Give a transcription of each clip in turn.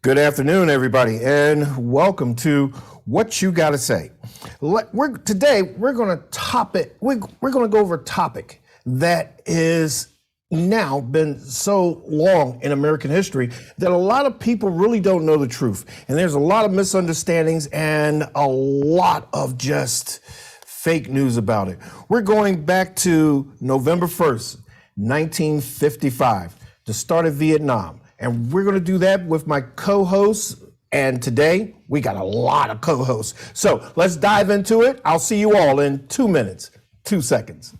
Good afternoon, everybody, and welcome to What You Gotta Say. Today we're going to go over a topic that is now been so long in American history that a lot of people really don't know the truth, and there's a lot of misunderstandings and a lot of just fake news about it. We're going back to November 1st, 1955, the start of Vietnam. And we're going to do that with my co-hosts. And today we got a lot of co-hosts. So let's dive into it. I'll see you all in 2 minutes, 2 seconds.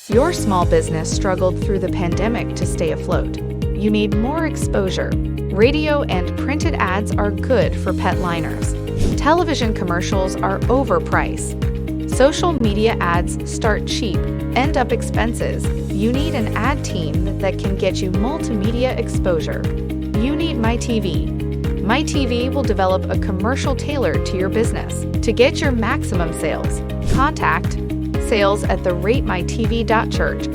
Your small business struggled through the pandemic to stay afloat. You need more exposure. Radio and printed ads are good for pet liners. Television commercials are overpriced. Social media ads start cheap, end up expenses. You need an ad team that can get you multimedia exposure. You need MyTV. MyTV will develop a commercial tailored to your business. To get your maximum sales, contact sales@theratemytv.church.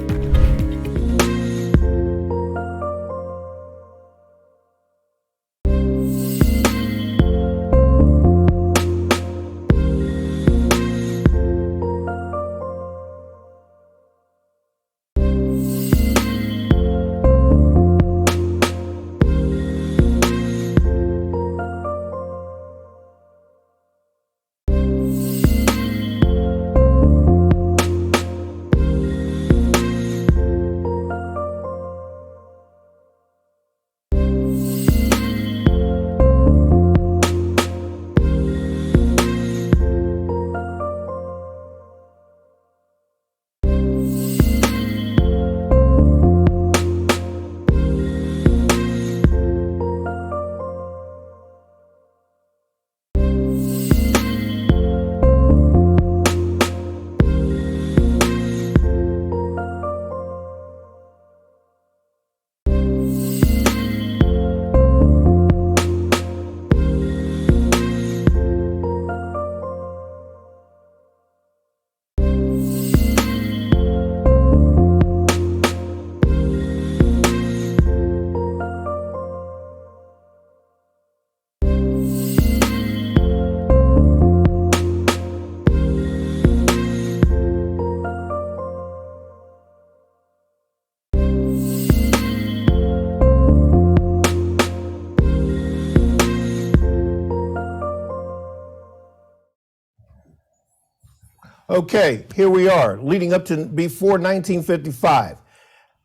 Okay, here we are, leading up to before 1955.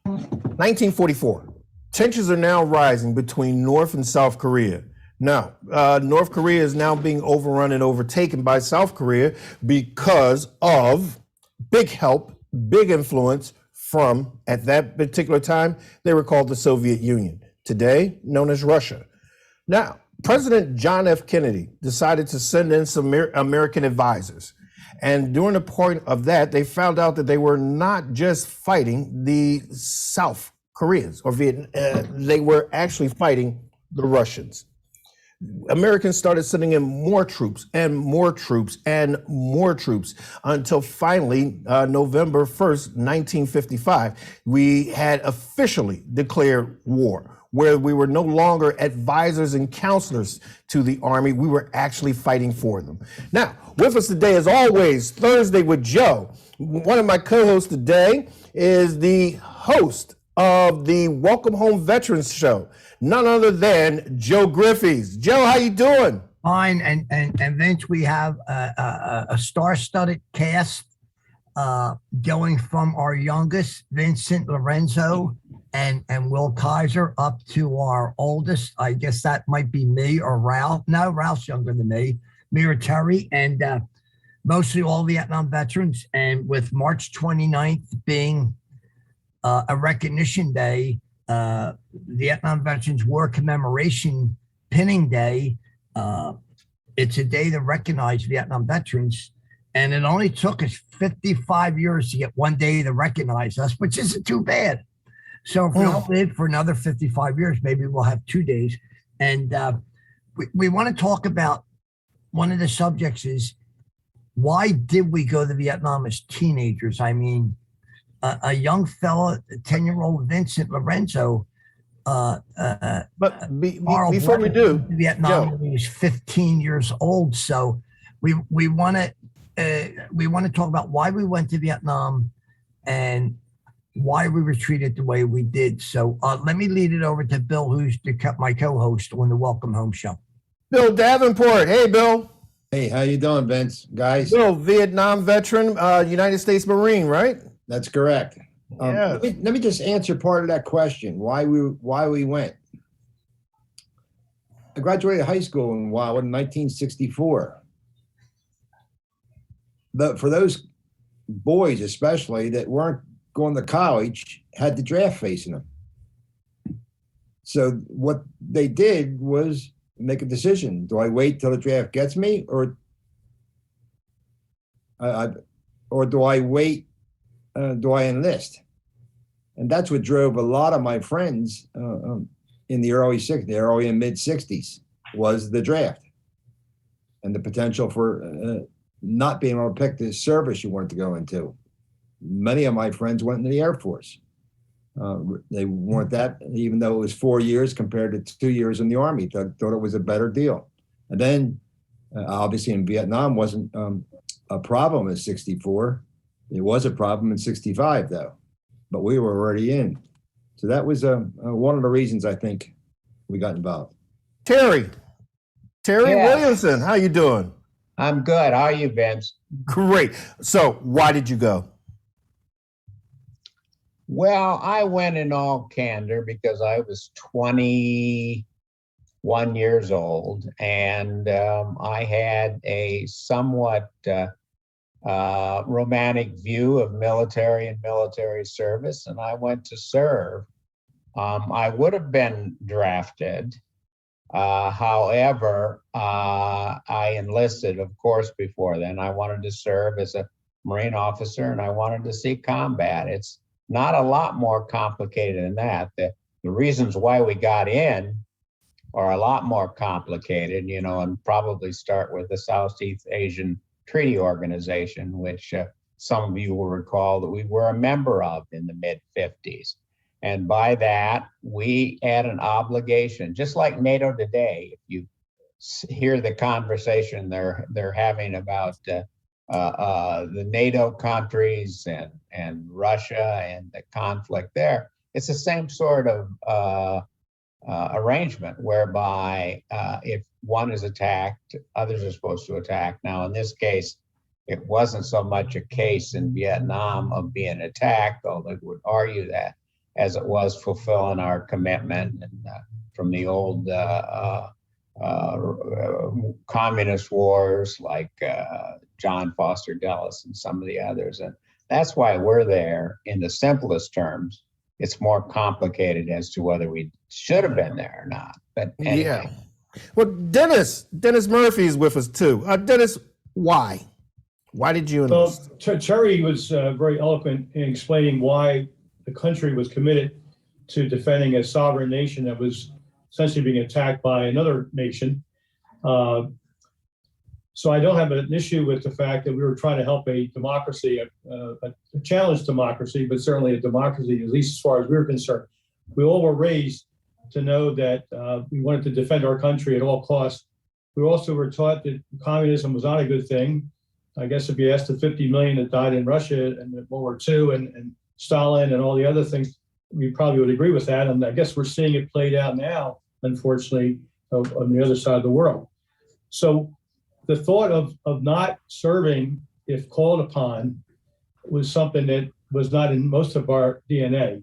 1944. Tensions are now rising between North and South Korea. Now, North Korea is now being overrun and overtaken by South Korea because of big help, big influence from, at that particular time, they were called the Soviet Union, today known as Russia. Now, President John F. Kennedy decided to send in some American advisors. And during the point of that, they found out that they were not just fighting the South Koreans or Vietnam, they were actually fighting the Russians. Americans started sending in more troops and more troops and more troops until finally, November 1st, 1955, we had officially declared war, where we were no longer advisors and counselors to the Army. We were actually fighting for them. Now, with us today, as always, Thursday with Joe. One of my co-hosts today is the host of the Welcome Home Veterans Show, none other than Joe Griffiths. Joe, how you doing? Fine, and Vince, we have a star-studded cast going from our youngest, Vincent Lorenzo, and Will Kaiser, up to our oldest. I guess that might be me or Ralph. No, Ralph's younger than me or Terry, and mostly all Vietnam veterans. And with March 29th being a recognition day, Vietnam Veterans War Commemoration Pinning Day, it's a day to recognize Vietnam veterans. And it only took us 55 years to get one day to recognize us, which isn't too bad. So if we don't live for another 55 years, maybe we'll have 2 days. And we want to talk about one of the subjects is, why did we go to Vietnam as teenagers? I mean, a young fella, 10-year-old Vincent Lorenzo, But Carl before we Blevins do, went to Vietnam Joe, when he was 15 years old. So we want to talk about why we went to Vietnam and why we were treated the way we did. So let me lead it over to Bill, who's my co-host on the Welcome Home Show. Bill Davenport. Hey, Bill. Hey, how you doing, Vince? Guys, Bill, Vietnam veteran, United States Marine, right? that's correct. Yeah. Let me just answer part of that question. Why we went? I graduated high school in 1964. But for those boys, especially that weren't going to college, had the draft facing them. So what they did was make a decision. Do I wait till the draft gets me, or do I wait? Do I enlist? And that's what drove a lot of my friends in the early and mid 60s was the draft and the potential for not being able to pick the service you wanted to go into. Many of my friends went into the Air Force. They weren't that, even though it was 4 years compared to 2 years in the Army, thought it was a better deal. And then obviously in Vietnam wasn't a problem in 64. It was a problem in 65 though, but we were already in. So that was one of the reasons I think we got involved. Terry Yeah. Williamson, how you doing? I'm good. How are you, Vince? Great. So why did you go? Well, I went in all candor because I was 21 years old and I had a somewhat romantic view of military and military service, and I went to serve. I would have been drafted. However, I enlisted, of course, before then. I wanted to serve as a Marine officer and I wanted to see combat. It's not a lot more complicated than that. The reasons why we got in are a lot more complicated, and probably start with the Southeast Asian Treaty Organization, which some of you will recall that we were a member of in the mid-50s. And by that, we had an obligation, just like NATO today. If you hear the conversation they're having about the NATO countries and Russia and the conflict there, it's the same sort of arrangement whereby if one is attacked, others are supposed to attack. Now, in this case, it wasn't so much a case in Vietnam of being attacked, although they would argue that, as it was fulfilling our commitment and, from the old communist wars like John Foster Dulles and some of the others. And that's why we're there in the simplest terms. It's more complicated as to whether we should have been there or not. But anyway. Yeah. Well, Dennis Murphy is with us too. Dennis, why? Why did you enlist? Well, Terry was very eloquent in explaining why the country was committed to defending a sovereign nation that was essentially being attacked by another nation. So I don't have an issue with the fact that we were trying to help a democracy, a challenged democracy, but certainly a democracy, at least as far as we were concerned. We all were raised to know that we wanted to defend our country at all costs. We also were taught that communism was not a good thing. I guess if you asked the 50 million that died in Russia in World War II and Stalin and all the other things, we probably would agree with that. And I guess we're seeing it played out now, unfortunately, on the other side of the world. So the thought of not serving, if called upon, was something that was not in most of our DNA.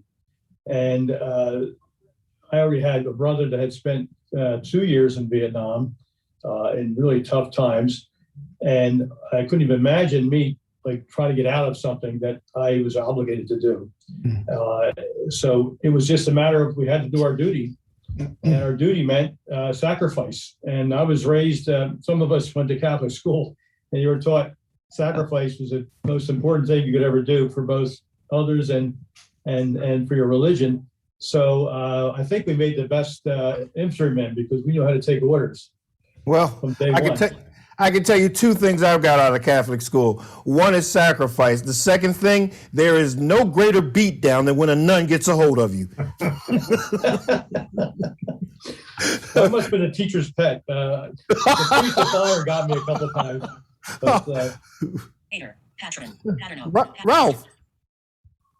And I already had a brother that had spent 2 years in Vietnam in really tough times. And I couldn't even imagine me trying to get out of something that I was obligated to do. So it was just a matter of we had to do our duty. And our duty meant sacrifice. And I was raised, some of us went to Catholic school, and you were taught sacrifice was the most important thing you could ever do for both others and for your religion. So I think we made the best infantrymen because we knew how to take orders. Well, I can tell you two things I've got out of Catholic school. One is sacrifice. The second thing, there is no greater beatdown than when a nun gets a hold of you. I must have been a teacher's pet. The priest of fire got me a couple of times. But, Peter, Patron, Paterno, Ralph,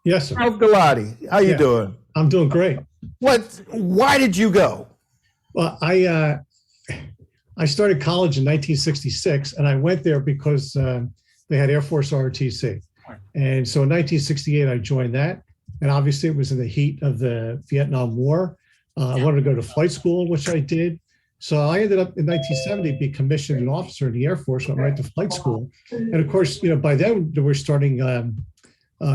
Yes, sir. Ralph Galati, how you Yeah. doing? I'm doing great. Why did you go? Well, I started college in 1966, and I went there because they had Air Force ROTC. And so in 1968, I joined that. And obviously, it was in the heat of the Vietnam War. I wanted to go to flight school, which I did. So I ended up in 1970 being commissioned an officer in the Air Force, went right to flight school. And of course, by then they were starting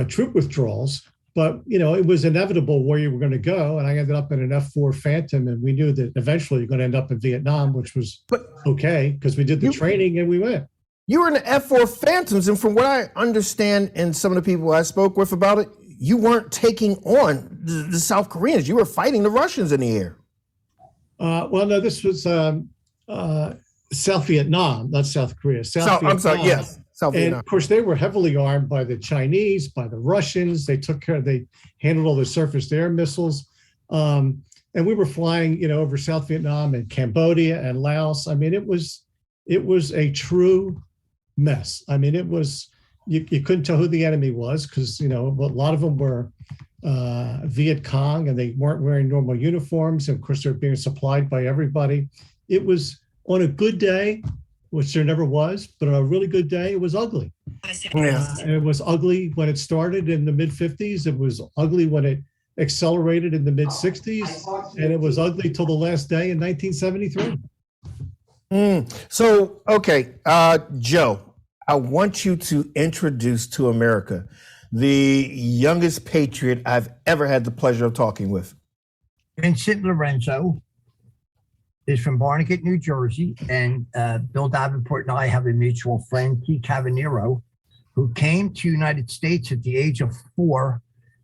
troop withdrawals. But, it was inevitable where you were going to go. And I ended up in an F-4 Phantom. And we knew that eventually you're going to end up in Vietnam, which was okay because we did the training and we went. You were in the F-4 Phantoms, and from what I understand and some of the people I spoke with about it, you weren't taking on the South Koreans. You were fighting the Russians in the air. Well, no, this was South Vietnam, not South Korea. I'm sorry, Vietnam. yes. South And Vietnam. of course, they were heavily armed by the Chinese, by the Russians. They handled all the surface to air missiles. And we were flying, over South Vietnam and Cambodia and Laos. I mean, it was a true mess. I mean, it was, you couldn't tell who the enemy was because, a lot of them were Viet Cong and they weren't wearing normal uniforms. And of course, they're being supplied by everybody. It was on a good day, which there never was, but on a really good day, it was ugly. Yeah. It was ugly when it started in the mid-50s. It was ugly when it accelerated in the mid-60s. And it was ugly till the last day in 1973. So, okay, Joe, I want you to introduce to America the youngest patriot I've ever had the pleasure of talking with. Vincent Lorenzo is from Barnegat, New Jersey, and Bill Davenport and I have a mutual friend, T. Cavanero, who came to United States at the age of 4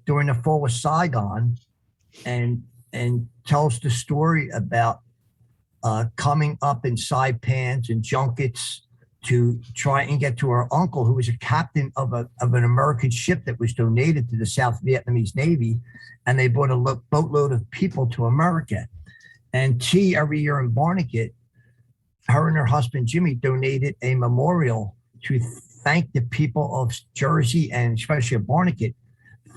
during the fall of Saigon, and tells the story about coming up in saipans and junkets to try and get to her uncle, who was a captain of an American ship that was donated to the South Vietnamese Navy, and they brought a boatload of people to America. And T, every year in Barnegat, her and her husband Jimmy donated a memorial to thank the people of Jersey and especially of Barnegat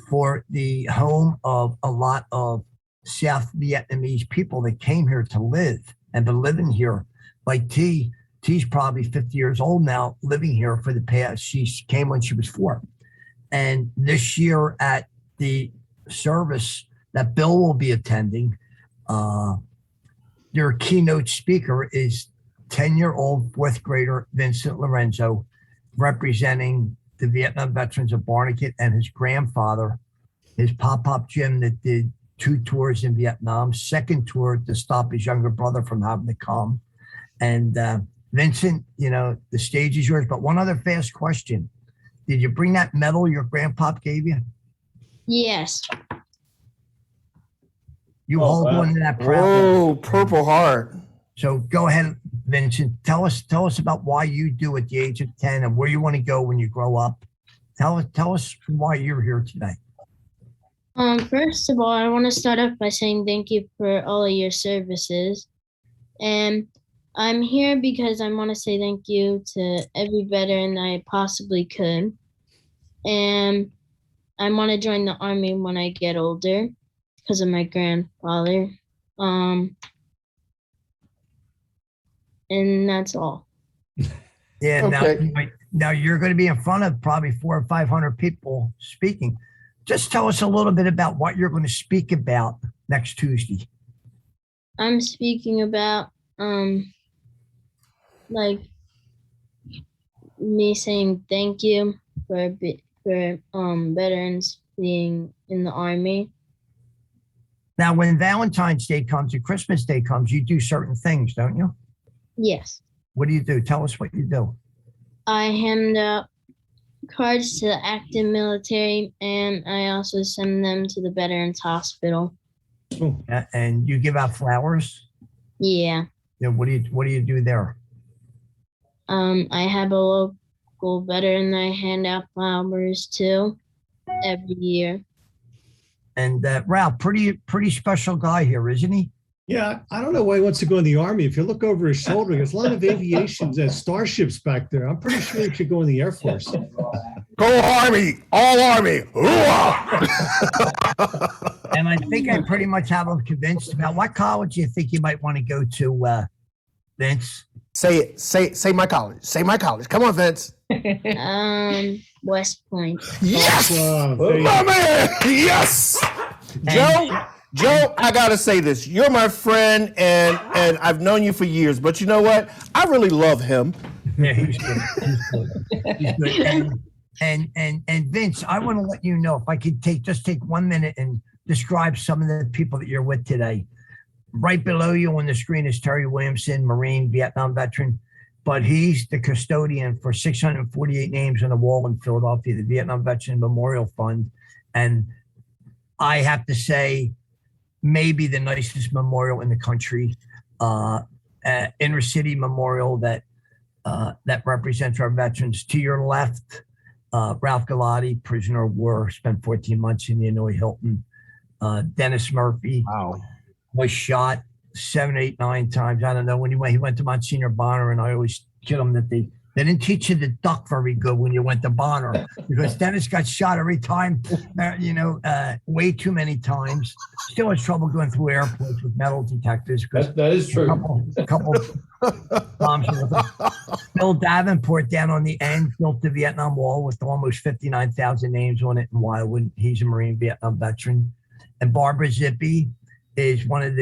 for the home of a lot of South Vietnamese people that came here to live and been living here. Like T's probably 50 years old now, living here for the past. She came when she was 4. And this year at the service that Bill will be attending, your keynote speaker is 10-year-old 4th grader Vincent Lorenzo, representing the Vietnam veterans of Barnegat, and his grandfather, his Pop Jim, that did 2 tours in Vietnam, 2nd tour to stop his younger brother from having to come. And Vincent, the stage is yours. But one other fast question. Did you bring that medal your grandpa gave you? Yes. You hold wow. on to that proud. Oh, Purple Heart. So go ahead, Vincent. Tell us about why you do at the age of 10 and where you want to go when you grow up. Tell us why you're here today. First of all, I want to start off by saying thank you for all of your services. And I'm here because I want to say thank you to every veteran I possibly could. And I want to join the Army when I get older because of my grandfather. And that's all. Yeah. Okay. Now you're going to be in front of probably 400 or 500 people speaking. Just tell us a little bit about what you're going to speak about next Tuesday. I'm speaking about like me saying thank you for veterans being in the Army. Now, when Valentine's Day comes and Christmas Day comes, you do certain things, don't you? Yes. What do you do? Tell us what you do. I hand out cards to the active military, and I also send them to the Veterans Hospital. And you give out flowers. Yeah. What do you do there? I have a local veteran that I hand out flowers to every year. And Ralph, pretty special guy here, isn't he? Yeah, I don't know why he wants to go in the Army. If you look over his shoulder, there's a lot of aviations and starships back there. I'm pretty sure he should go in the Air Force. Go Army, all Army. Hoorah! And I think I pretty much have him convinced. About what college do you think you might want to go to, Vince? Say it. Say my college. Say my college. Come on, Vince. West Point. Yes, There you my go. man. Yes, Joe. I gotta say this. You're my friend, and I've known you for years. But you know what? I really love him. Yeah, he's good. He's good. And Vince, I want to let you know if I could take 1 minute and describe some of the people that you're with today. Right below you on the screen is Terry Williamson, Marine, Vietnam veteran, but he's the custodian for 648 names on the wall in Philadelphia, the Vietnam Veteran Memorial Fund. And I have to say, maybe the nicest memorial in the country, inner city memorial that represents our veterans. To your left, Ralph Galati, prisoner of war, spent 14 months in the Illinois Hilton. Dennis Murphy was shot 7, 8, 9 times. I don't know when he went to Monsignor Bonner, and I always kid him that they didn't teach you to duck very good when you went to Bonner, because Dennis got shot every time, way too many times. Still has trouble going through airports with metal detectors. That is true. A couple bombs with him. Bill Davenport down on the end built the Vietnam Wall with almost 59,000 names on it in Wildwood. He's a Marine Vietnam veteran. And Barbara Zippy is one of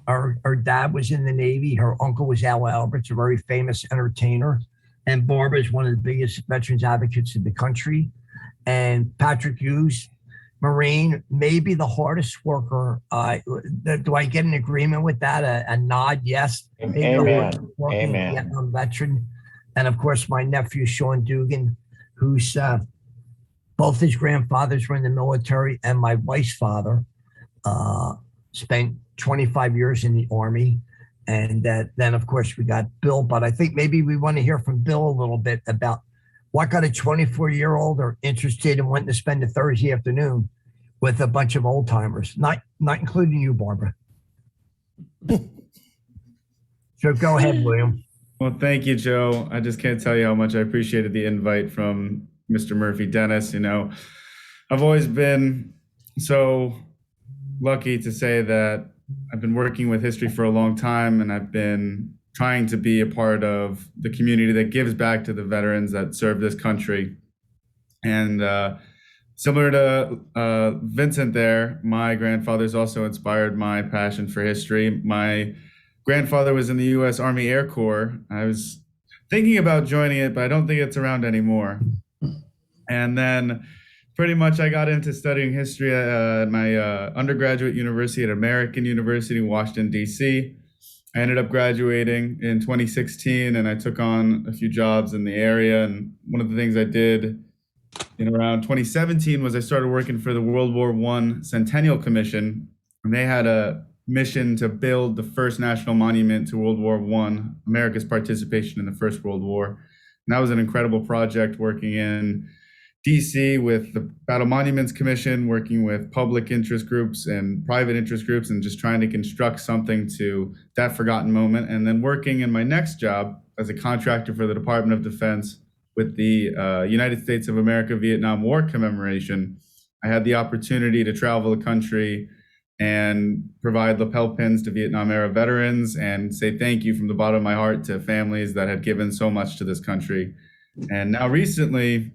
her dad was in the Navy. Her uncle was Al Alberts, a very famous entertainer. And Barbara is one of the biggest veterans advocates in the country. And Patrick Hughes, Marine, maybe the hardest worker. Do I get an agreement with that? A nod, yes. Maybe the Amen. hardest working Amen. Vietnam veteran. And of course, my nephew, Sean Dugan, who's both his grandfathers were in the military, and my wife's father spent 25 years in the Army. And then, of course, we got Bill. But I think maybe we want to hear from Bill a little bit about what got a 24-year-old or interested in wanting to spend a Thursday afternoon with a bunch of old timers, not including you, Barbara. So go ahead, William. Well, thank you, Joe. I just can't tell you how much I appreciated the invite from Mr. Murphy. Dennis, I've always been so lucky to say that I've been working with history for a long time, and I've been trying to be a part of the community that gives back to the veterans that serve this country. And similar to Vincent there, my grandfather's also inspired my passion for history. My grandfather was in the U.S. Army Air Corps. I was thinking about joining it, but I don't think it's around anymore. And then pretty much I got into studying history at my undergraduate university at American University in Washington, D.C. I ended up graduating in 2016, and I took on a few jobs in the area. And one of the things I did in around 2017 was I started working for the World War I Centennial Commission, and they had a mission to build the first national monument to World War I, America's participation in the First World War. And that was an incredible project, working in DC with the Battle Monuments Commission, working with public interest groups and private interest groups, and just trying to construct something to that forgotten moment. And then working in my next job as a contractor for the Department of Defense with the United States of America Vietnam War commemoration, I had the opportunity to travel the country and provide lapel pins to Vietnam era veterans and say thank you from the bottom of my heart to families that had given so much to this country. And now recently,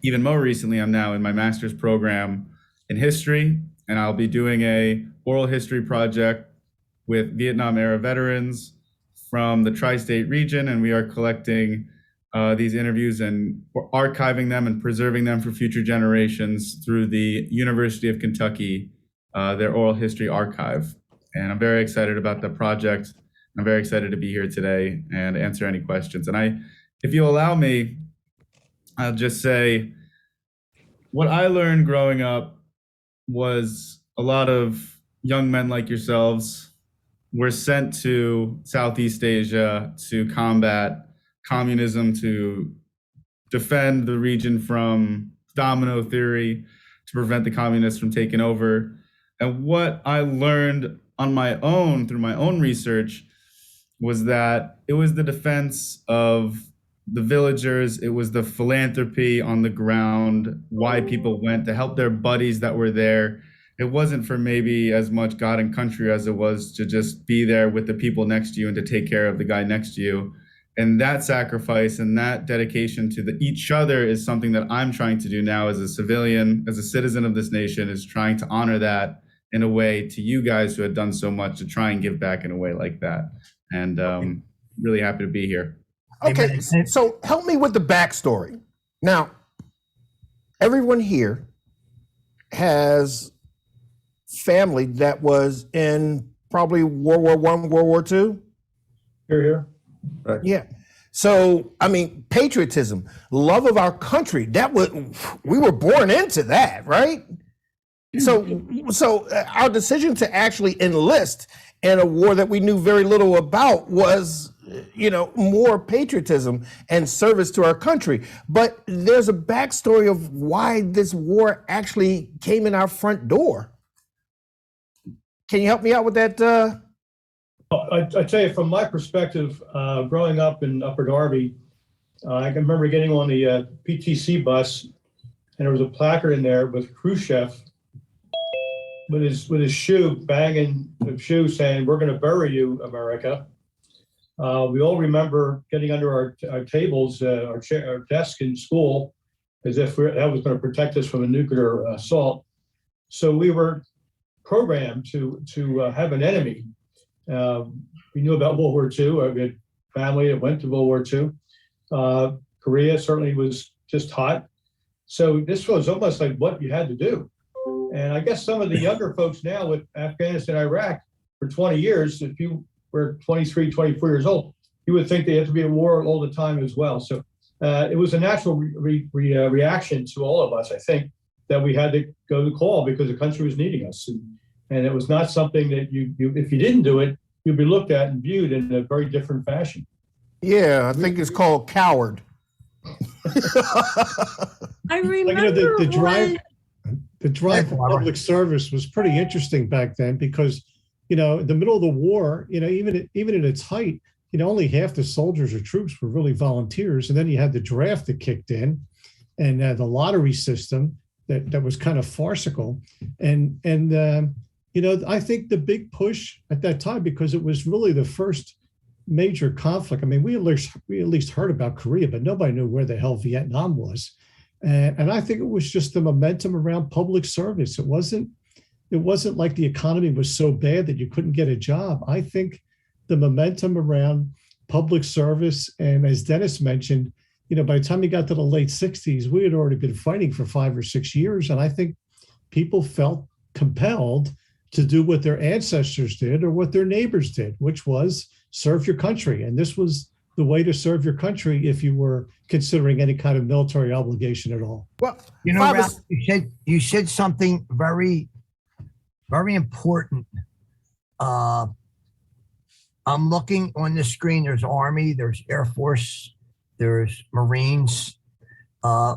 even more recently, I'm now in my master's program in history, and I'll be doing a oral history project with Vietnam era veterans from the tri-state region, and we are collecting these interviews and archiving them and preserving them for future generations through the University of Kentucky, their oral history archive. And I'm very excited about the project. I'm very excited to be here today and answer any questions. And if you allow me, I'll just say what I learned growing up was a lot of young men like yourselves were sent to Southeast Asia to combat communism to defend the region from domino theory, to prevent the communists from taking over. And what I learned on my own through my own research was that it was the defense of the villagers, it was the philanthropy on the ground, why people went to help their buddies that were there. It wasn't for maybe as much God and country as it was to just be there with the people next to you and to take care of the guy next to you. And that sacrifice and that dedication to each other is something that I'm trying to do now as a civilian, as a citizen of this nation, is trying to honor that in a way to you guys who had done so much to try and give back in a way like that. And really happy to be here. Okay, so help me with the backstory. Now, everyone here has family that was in probably World War I, World War II. Here. Yeah. So, I mean, patriotism, love of our country, we were born into that, right? So our decision to actually enlist in a war that we knew very little about was, more patriotism and service to our country. But there's a backstory of why this war actually came in our front door. Can you help me out with that? I tell you, from my perspective, growing up in Upper Darby, I can remember getting on the PTC bus, and there was a placard in there with Khrushchev with his shoe, banging the shoe, saying, "We're going to bury you, America." We all remember getting under our tables, our desk in school, as if that was going to protect us from a nuclear assault. So we were programmed to have an enemy. We knew about World War II. We had family that went to World War II. Korea certainly was just hot. So this was almost like what you had to do. And I guess some of the younger folks now with Afghanistan, Iraq for 20 years, if you were 23, 24 years old, you would think they had to be at war all the time as well. So it was a natural reaction to all of us, I think, that we had to go to call because the country was needing us. And it was not something that you if you didn't do it, you'd be looked at and viewed in a very different fashion. Yeah, I think it's called coward. I remember the drive for public service was pretty interesting back then because, in the middle of the war, even at its height, only half the soldiers or troops were really volunteers. And then you had the draft that kicked in and the lottery system that was kind of farcical. And I think the big push at that time, because it was really the first major conflict. I mean, we at least heard about Korea, but nobody knew where the hell Vietnam was. And I think it was just the momentum around public service. It wasn't like the economy was so bad that you couldn't get a job. I think the momentum around public service, and as Dennis mentioned, by the time we got to the late 60s, we had already been fighting for 5 or 6 years. And I think people felt compelled to do what their ancestors did or what their neighbors did, which was serve your country. And this was the way to serve your country if you were considering any kind of military obligation at all. Well, Ralph, you said something very, very important. I'm looking on the screen. There's Army, there's Air Force, there's Marines.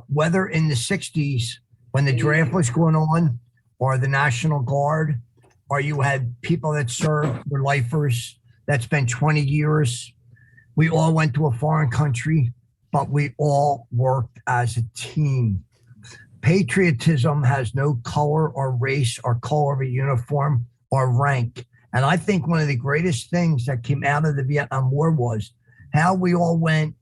Whether in the 60s when the draft was going on, or the National Guard, or you had people that served, were lifers that spent 20 years. We all went to a foreign country, but we all worked as a team. Patriotism has no color or race or color of a uniform or rank. And I think one of the greatest things that came out of the Vietnam War was how we all went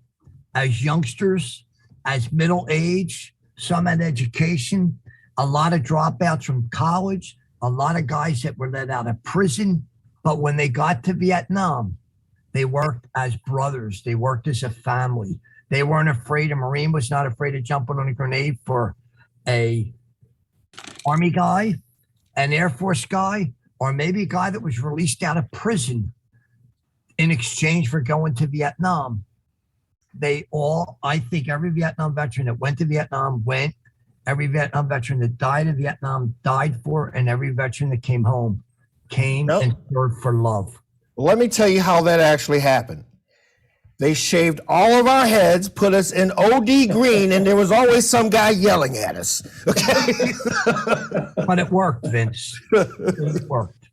as youngsters, as middle age, some had education, a lot of dropouts from college, a lot of guys that were let out of prison. But when they got to Vietnam, they worked as brothers. They worked as a family. They weren't afraid. A Marine was not afraid of jumping on a grenade for a Army guy, an Air Force guy, or maybe a guy that was released out of prison in exchange for going to Vietnam. I think every Vietnam veteran that went to Vietnam went, every Vietnam veteran that died in Vietnam died for, and every veteran that came home came and served for love. Let me tell you how that actually happened. They shaved all of our heads, put us in OD green, and there was always some guy yelling at us. Okay. But it worked, Vince. It worked.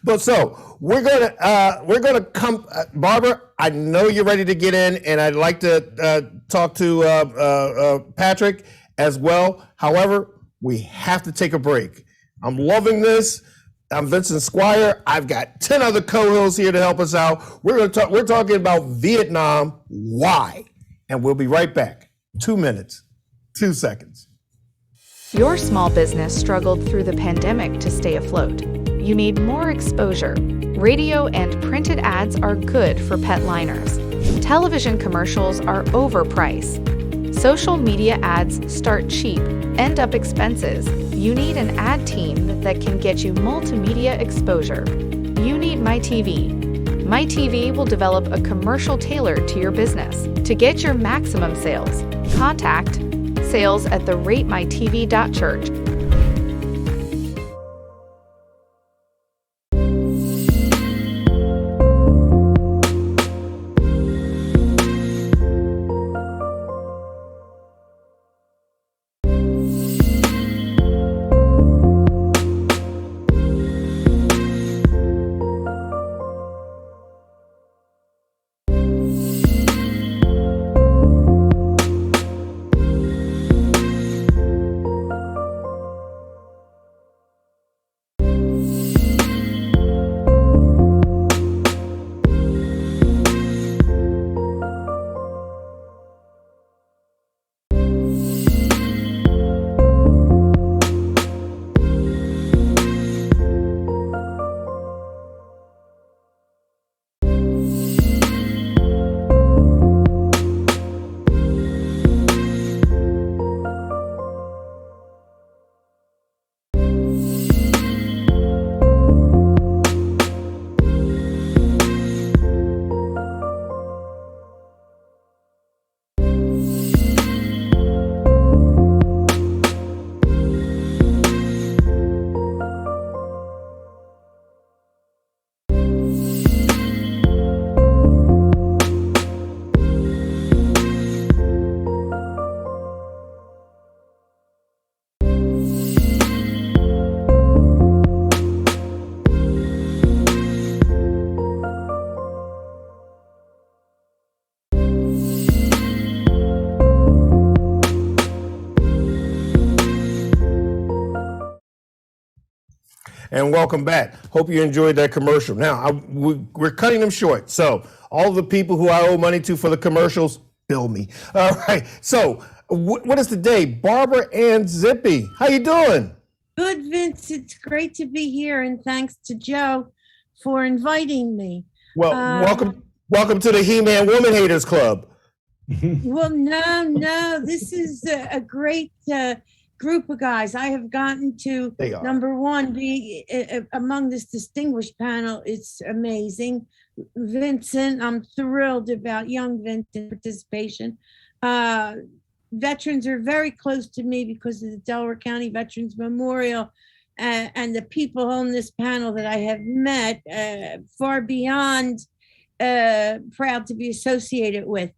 But so we're gonna come, Barbara. I know you're ready to get in, and I'd like to talk to Patrick as well. However, we have to take a break. I'm loving this. I'm Vincent Squire. I've got 10 other co-hosts here to help us out. We're talking about Vietnam. Why? And we'll be right back. 2 minutes, 2 seconds. Your small business struggled through the pandemic to stay afloat. You need more exposure. Radio and printed ads are good for pet liners. Television commercials are overpriced. Social media ads start cheap, end up expenses. You need an ad team that can get you multimedia exposure. You need MyTV. MyTV will develop a commercial tailored to your business. To get your maximum sales, contact sales@theratemytv.church. And welcome back. Hope you enjoyed that commercial. Now, we're cutting them short. So all the people who I owe money to for the commercials, bill me. All right. So what is today? Barbara Ann Zippy. How you doing? Good, Vince. It's great to be here, and thanks to Joe for inviting me. Well, welcome to the He-Man Woman Haters Club. Well, no, this is a great group of guys. I have gotten to, number one, be among this distinguished panel. It's amazing. Vincent, I'm thrilled about young Vincent participation. Veterans are very close to me because of the Delaware County Veterans Memorial and the people on this panel that I have met, far beyond proud to be associated with.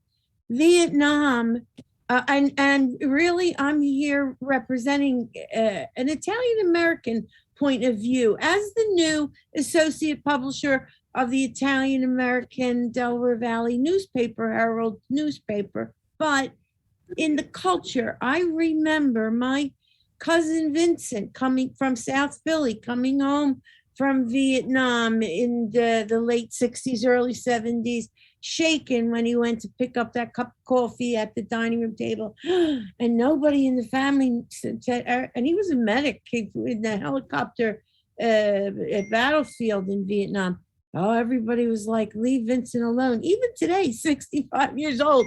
Vietnam, and really I'm here representing an Italian-American point of view as the new associate publisher of the Italian-American Delaware Valley newspaper, Herald newspaper. But in the culture, I remember my cousin Vincent coming from South Philly, coming home from Vietnam in the late 60s, early 70s, shaken when he went to pick up that cup of coffee at the dining room table. And nobody in the family said, and he was a medic in the helicopter battlefield in Vietnam. Oh, everybody was like, leave Vincent alone. Even today, 65 years old,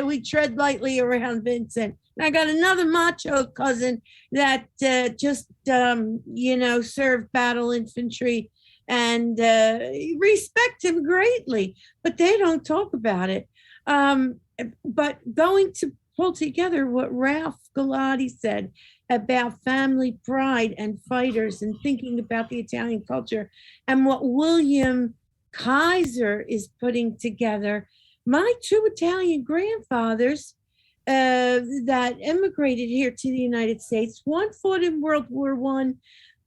we tread lightly around Vincent. And I got another macho cousin that just, served battle infantry, and respect him greatly, but they don't talk about it. But going to pull together what Ralph Galati said about family pride and fighters and thinking about the Italian culture, and what William Kaiser is putting together. My two Italian grandfathers that immigrated here to the United States. One fought in World War One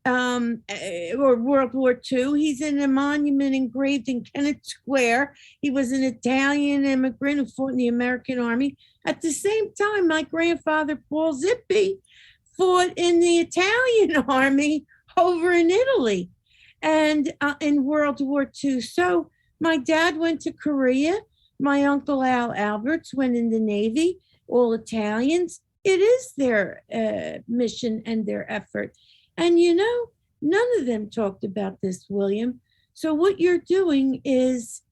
or World War II. He's in a monument engraved in Kennett Square. He was an Italian immigrant who fought in the American Army. At the same time, my grandfather, Paul Zippi, fought in the Italian Army over in Italy and in World War II. So my dad went to Korea. My uncle Al Alberts went in the Navy, all Italians. It is their mission and their effort. And you know, none of them talked about this, William. So what you're doing is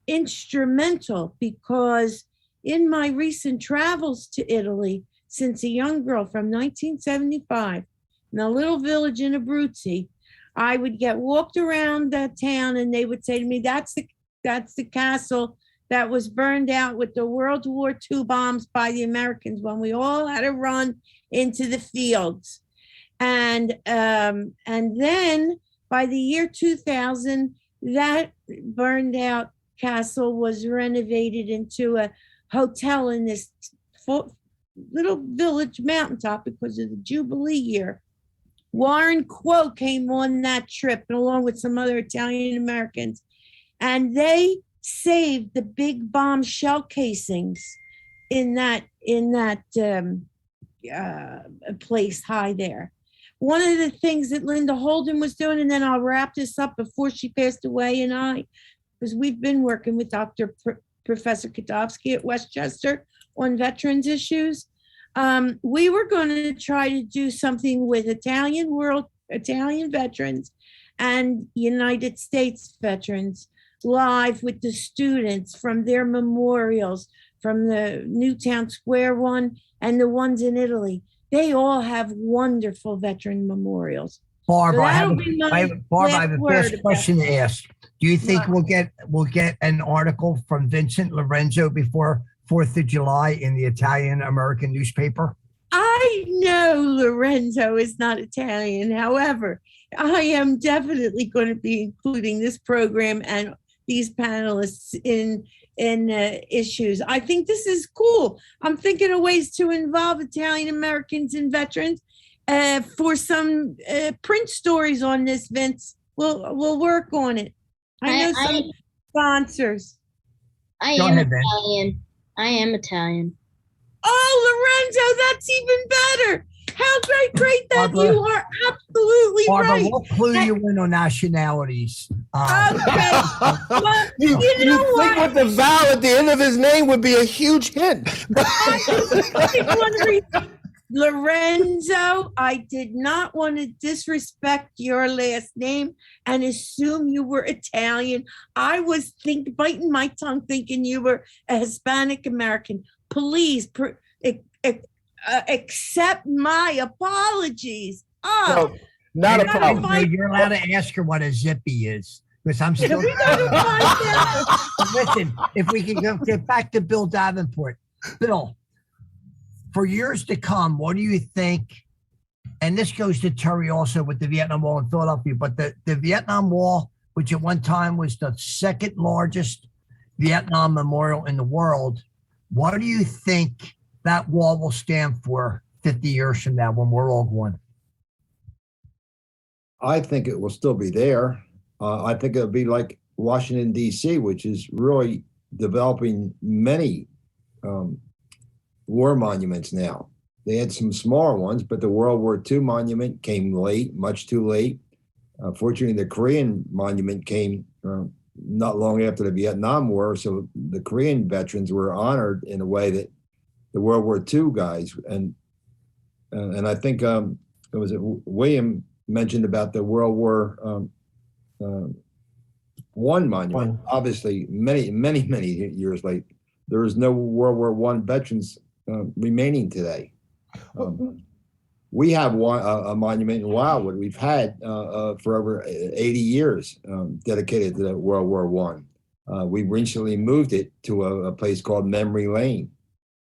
instrumental, because in my recent travels to Italy, since a young girl from 1975 in a little village in Abruzzi, I would get walked around that town and they would say to me, that's the castle that was burned out with the World War II bombs by the Americans when we all had to run into the fields. And then by the year 2000, that burned out castle was renovated into a hotel in this little village mountaintop because of the Jubilee year. Warren Quo came on that trip along with some other Italian Americans, and they saved the big bomb shell casings in that place high there. One of the things that Linda Holden was doing, and then I'll wrap this up before she passed away, and because we've been working with Professor Kadovsky at Westchester on veterans issues. We were going to try to do something with Italian veterans and United States veterans live with the students from their memorials, from the Newtown Square one and the ones in Italy. They all have wonderful veteran memorials. Barbara, So I have that'll be my a word best about question to ask. Do you think What? we'll get an article from Vincent Lorenzo before 4th of July in the Italian American newspaper? I know Lorenzo is not Italian. However, I am definitely going to be including this program and these panelists in issues. I think this is cool. I'm thinking of ways to involve Italian Americans and veterans for some print stories on this, Vince. We'll work on it. I know some sponsors. I Go am ahead, Ben. Italian. I am Italian. Oh, Lorenzo, that's even better. How great that Barbara- you are absolutely Barbara, right. we'll clue you in on nationalities. Okay. Well, You you know think what? with the vowel at the end of his name would be a huge hint. Lorenzo, I did not want to disrespect your last name and assume you were Italian. I was biting my tongue thinking you were a Hispanic American. Please accept my apologies. Oh, Well, not a Not problem. my- You're allowed to ask her what a zippy is, because I'm still. we gotta find out. Listen, if we can get back to Bill Davenport. Bill, for years to come, what do you think? And this goes to Terry also with the Vietnam Wall in Philadelphia, but the Vietnam Wall, which at one time was the second largest Vietnam memorial in the world, what do you think that wall will stand for 50 years from now when we're all gone? I think it will still be there. I think it'll be like Washington, D.C., which is really developing many war monuments now. They had some smaller ones, but the World War II monument came late, much too late. Fortunately, the Korean monument came not long after the Vietnam War, so the Korean veterans were honored in a way that the World War II guys, and I think it was William mentioned about the World War One monument. Obviously, many years late, there is no World War One veterans remaining today. We have a monument in Wildwood we've had for over 80 years dedicated to the World War One. We recently moved it to a place called Memory Lane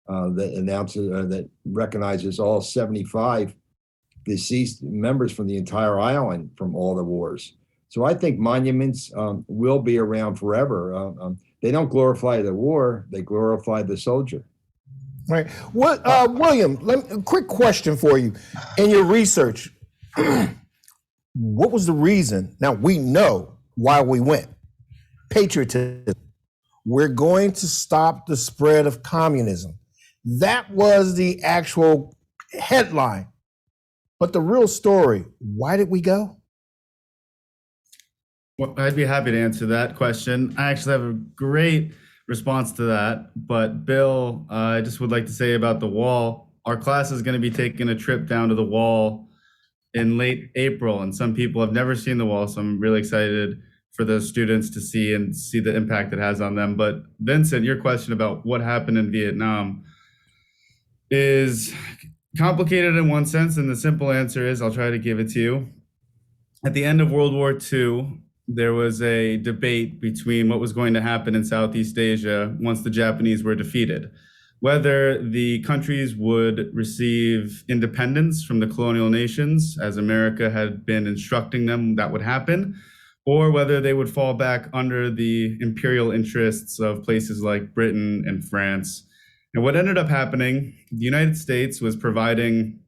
that announces that recognizes all 75 deceased members from the entire island from all the wars. So I think monuments will be around forever. They don't glorify the war; they glorify the soldier. Right. What, William? A quick question for you. In your research, what was the reason? Now we know why we went. Patriotism. We're going to stop the spread of communism. That was the actual headline. But the real story, why did we go? Well, I'd be happy to answer that question. I actually have a great response to that. But Bill, I just would like to say about the wall, our class is going to be taking a trip down to the wall in late April. And some people have never seen the wall. So I'm really excited for those students to see the impact it has on them. But Vincent, your question about what happened in Vietnam is complicated in one sense. And the simple answer is, I'll try to give it to you. At the end of World War II, there was a debate between what was going to happen in Southeast Asia once the Japanese were defeated. Whether the countries would receive independence from the colonial nations, as America had been instructing them that would happen, or whether they would fall back under the imperial interests of places like Britain and France. And what ended up happening, the United States was providing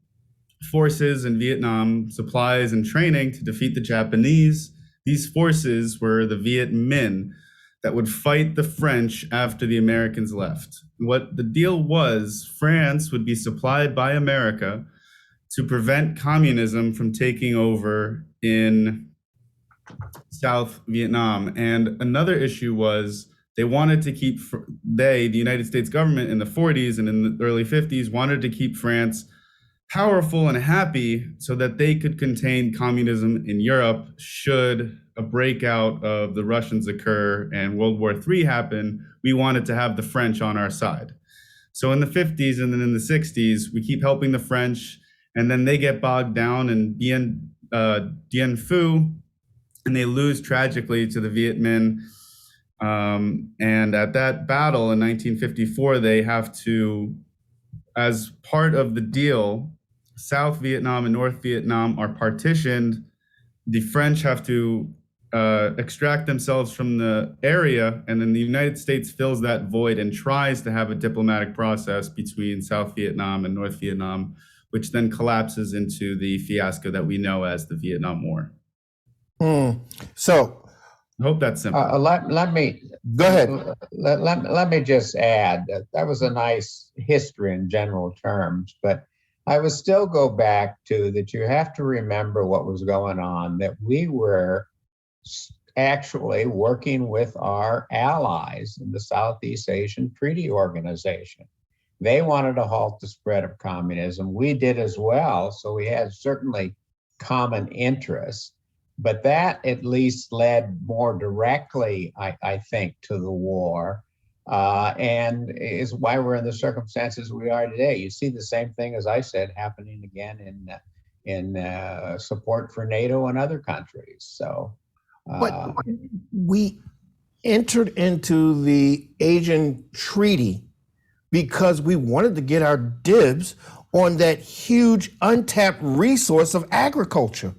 forces in Vietnam, supplies and training to defeat the Japanese. These forces were the Viet Minh that would fight the French after the Americans left. What the deal was, France would be supplied by America to prevent communism from taking over in South Vietnam. And another issue was they wanted to keep, the United States government in the 40s and in the early 50s wanted to keep France powerful and happy so that they could contain communism in Europe should a breakout of the Russians occur and World War III happen. We wanted to have the French on our side. So in the 50s and then in the 60s, we keep helping the French, and then they get bogged down in Dien Phu, and they lose tragically to the Viet Minh. And at that battle in 1954, they have to, as part of the deal, South Vietnam and North Vietnam are partitioned. The French have to extract themselves from the area, and then the United States fills that void and tries to have a diplomatic process between South Vietnam and North Vietnam, which then collapses into the fiasco that we know as the Vietnam War. So I hope that's simple. Let me go ahead. Let me just add that was a nice history in general terms, but I would still go back to that. You have to remember what was going on, that we were actually working with our allies in the Southeast Asian Treaty Organization. They wanted to halt the spread of communism. We did as well. So we had certainly common interests. But that at least led more directly, I think, to the war, and is why we're in the circumstances we are today. You see the same thing, as I said, happening again in support for NATO and other countries. So, but we entered into the Asian Treaty because we wanted to get our dibs on that huge untapped resource of agriculture.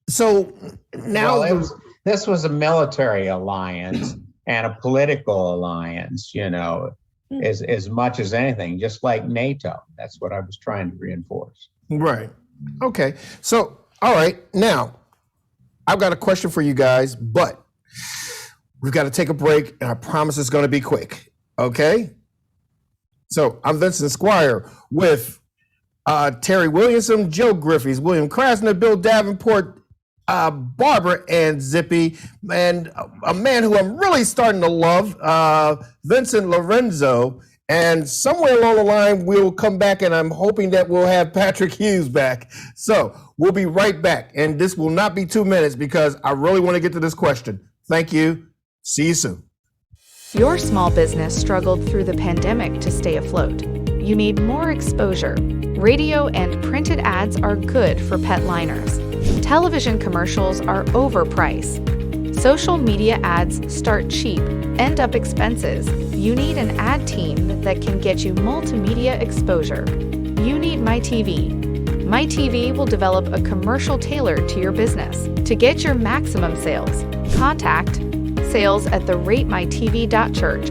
So now this was a military alliance and a political alliance, as much as anything, just like NATO. That's what I was trying to reinforce. Right. Okay. So, all right. Now, I've got a question for you guys, but we've got to take a break, and I promise it's going to be quick. Okay. So I'm Vincent Squire with Terry Williamson, Joe Griffiths, William Krasner, Bill Davenport, Barbara and Zippy, and a man who I'm really starting to love, Vincent Lorenzo. And somewhere along the line, we'll come back, and I'm hoping that we'll have Patrick Hughes back. So we'll be right back. And this will not be 2 minutes because I really want to get to this question. Thank you. See you soon. Your small business struggled through the pandemic to stay afloat. You need more exposure. Radio and printed ads are good for pet liners. Television commercials are overpriced. Social media ads start cheap, end up expenses. You need an ad team that can get you multimedia exposure. You need MyTV. MyTV will develop a commercial tailored to your business. To get your maximum sales, contact sales@theratemytv.church.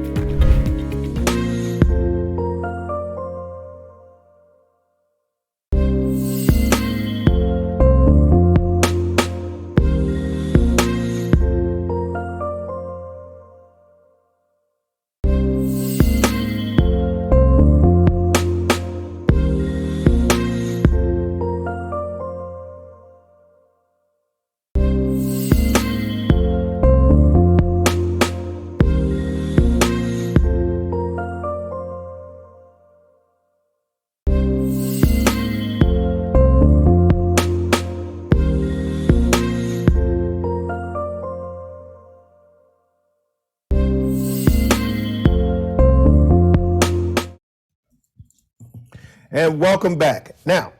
And welcome back. Now,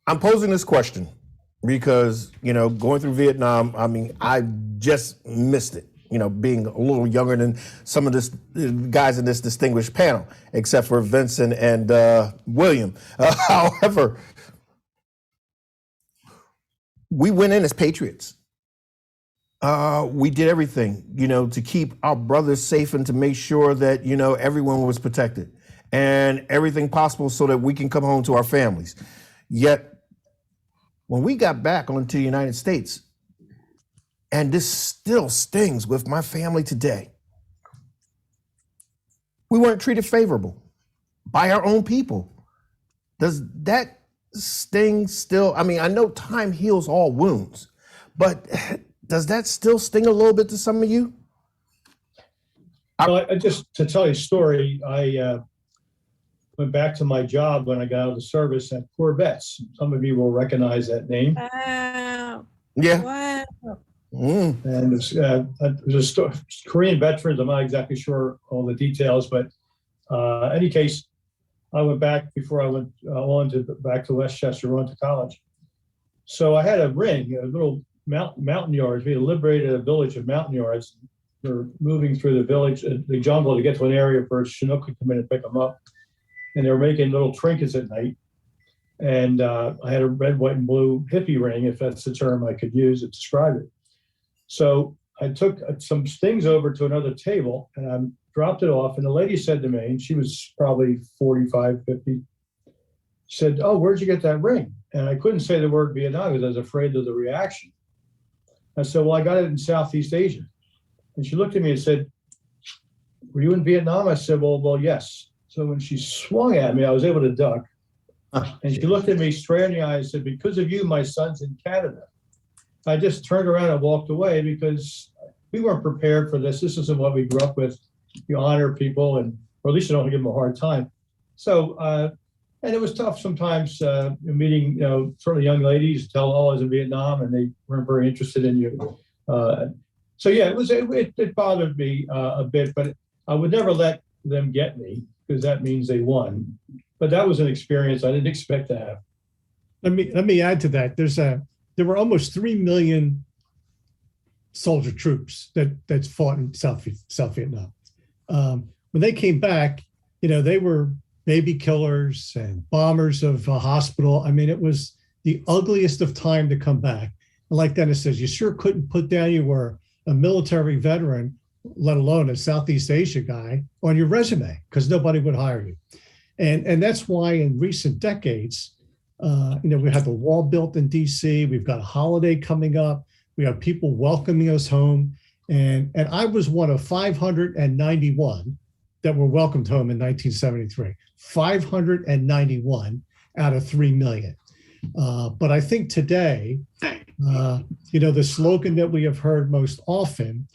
I'm posing this question because, going through Vietnam, I just missed it, being a little younger than some of the guys in this distinguished panel, except for Vincent and William. However, we went in as patriots. We did everything, to keep our brothers safe and to make sure that, everyone was protected and everything possible so that we can come home to our families. Yet, when we got back onto the United States, and this still stings with my family today, we weren't treated favorable by our own people. Does that sting still? I know time heals all wounds, but does that still sting a little bit to some of you? Well, just to tell you a story, I went back to my job when I got out of the service at Corvettes. Some of you will recognize that name. Wow. Yeah. Wow. And it was Korean veterans. I'm not exactly sure all the details, but any case, I went back before I went back to Westchester, went to college. So I had a ring, a little mountain yards. We had liberated a village of mountain yards. We're moving through the village, the jungle, to get to an area where Chinook could come in and pick them up. And they were making little trinkets at night. And I had a red, white, and blue hippie ring, if that's the term I could use to describe it. So I took some things over to another table and I dropped it off. And the lady said to me, and she was probably 45, 50, she said, "Oh, where'd you get that ring?" And I couldn't say the word Vietnam because I was afraid of the reaction. I said, "Well, I got it in Southeast Asia." And she looked at me and said, "Were you in Vietnam?" I said, well, yes. So when she swung at me, I was able to duck. And she looked at me straight in the eye and said, "Because of you, my son's in Canada." I just turned around and walked away because we weren't prepared for this. This isn't what we grew up with. You honor people, or at least you don't give them a hard time. So, and it was tough sometimes meeting, certainly young ladies tell, "Oh, I was in Vietnam," and they weren't very interested in you. So yeah, it bothered me a bit, but I would never let them get me because that means they won. But that was an experience I didn't expect to have. Let me add to that. There were almost 3 million soldier troops that fought in South Vietnam. When they came back, they were baby killers and bombers of a hospital. It was the ugliest of time to come back. And like Dennis says, you sure couldn't put down you were a military veteran, let alone a Southeast Asia guy, on your resume because nobody would hire you. And that's why in recent decades, we had the wall built in DC. We've got a holiday coming up. We have people welcoming us home. And I was one of 591 that were welcomed home in 1973. 591 out of 3 million. But I think today, the slogan that we have heard most often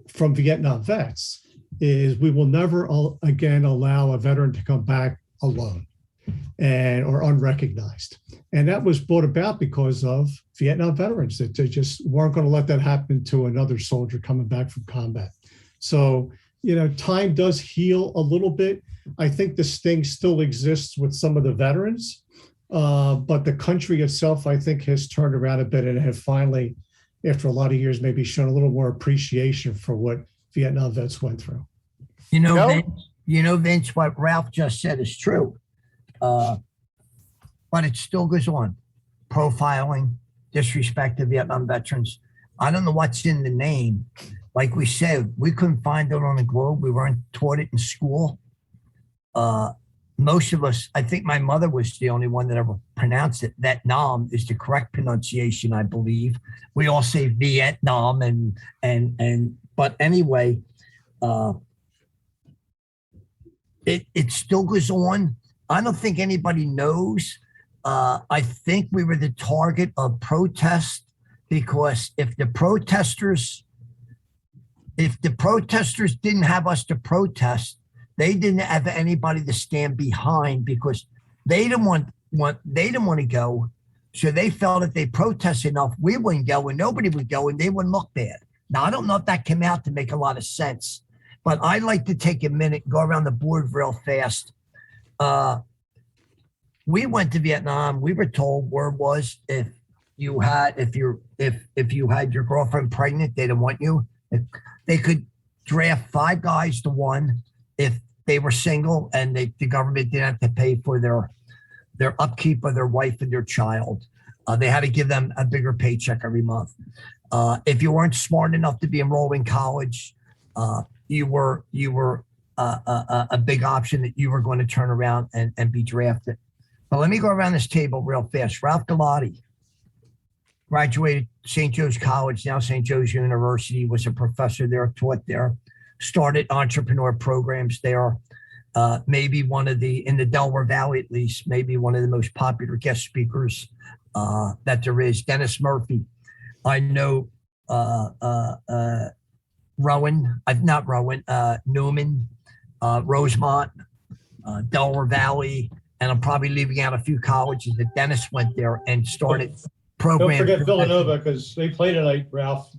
from Vietnam vets is we will never again allow a veteran to come back alone or unrecognized. And that was brought about because of Vietnam veterans, that they just weren't going to let that happen to another soldier coming back from combat. So, time does heal a little bit. I think the sting still exists with some of the veterans, but the country itself, I think, has turned around a bit and have finally, after a lot of years, maybe shown a little more appreciation for what Vietnam vets went through. Vince, what Ralph just said is true. but it still goes on. Profiling, disrespect to Vietnam veterans. I don't know what's in the name. Like we said, we couldn't find it on the globe. We weren't taught it in school. Most of us, I think my mother was the only one that ever pronounced it. Vietnam is the correct pronunciation, I believe. We all say Vietnam but anyway, it still goes on. I don't think anybody knows. I think we were the target of protest because if the protesters didn't have us to protest, they didn't have anybody to stand behind because they didn't want to go. So they felt if they protested enough, we wouldn't go and nobody would go and they wouldn't look bad. Now, I don't know if that came out to make a lot of sense, but I'd like to take a minute, go around the board real fast. We went to Vietnam. We were told word was if you had your girlfriend pregnant, they didn't want you. They could draft 5 guys to 1 if they were single and the government didn't have to pay for their upkeep of their wife and their child. They had to give them a bigger paycheck every month. If you weren't smart enough to be enrolled in college, you were a big option that you were going to turn around and be drafted. But let me go around this table real fast. Ralph Galati graduated St. Joe's College, now St. Joe's University, was a professor there, taught there, started entrepreneur programs there. Maybe in the Delaware Valley at least, maybe one of the most popular guest speakers that there is, Dennis Murphy. I know Newman, Rosemont, Delaware Valley, and I'm probably leaving out a few colleges that Dennis went there and started programs. Don't forget Villanova because they play tonight, Ralph.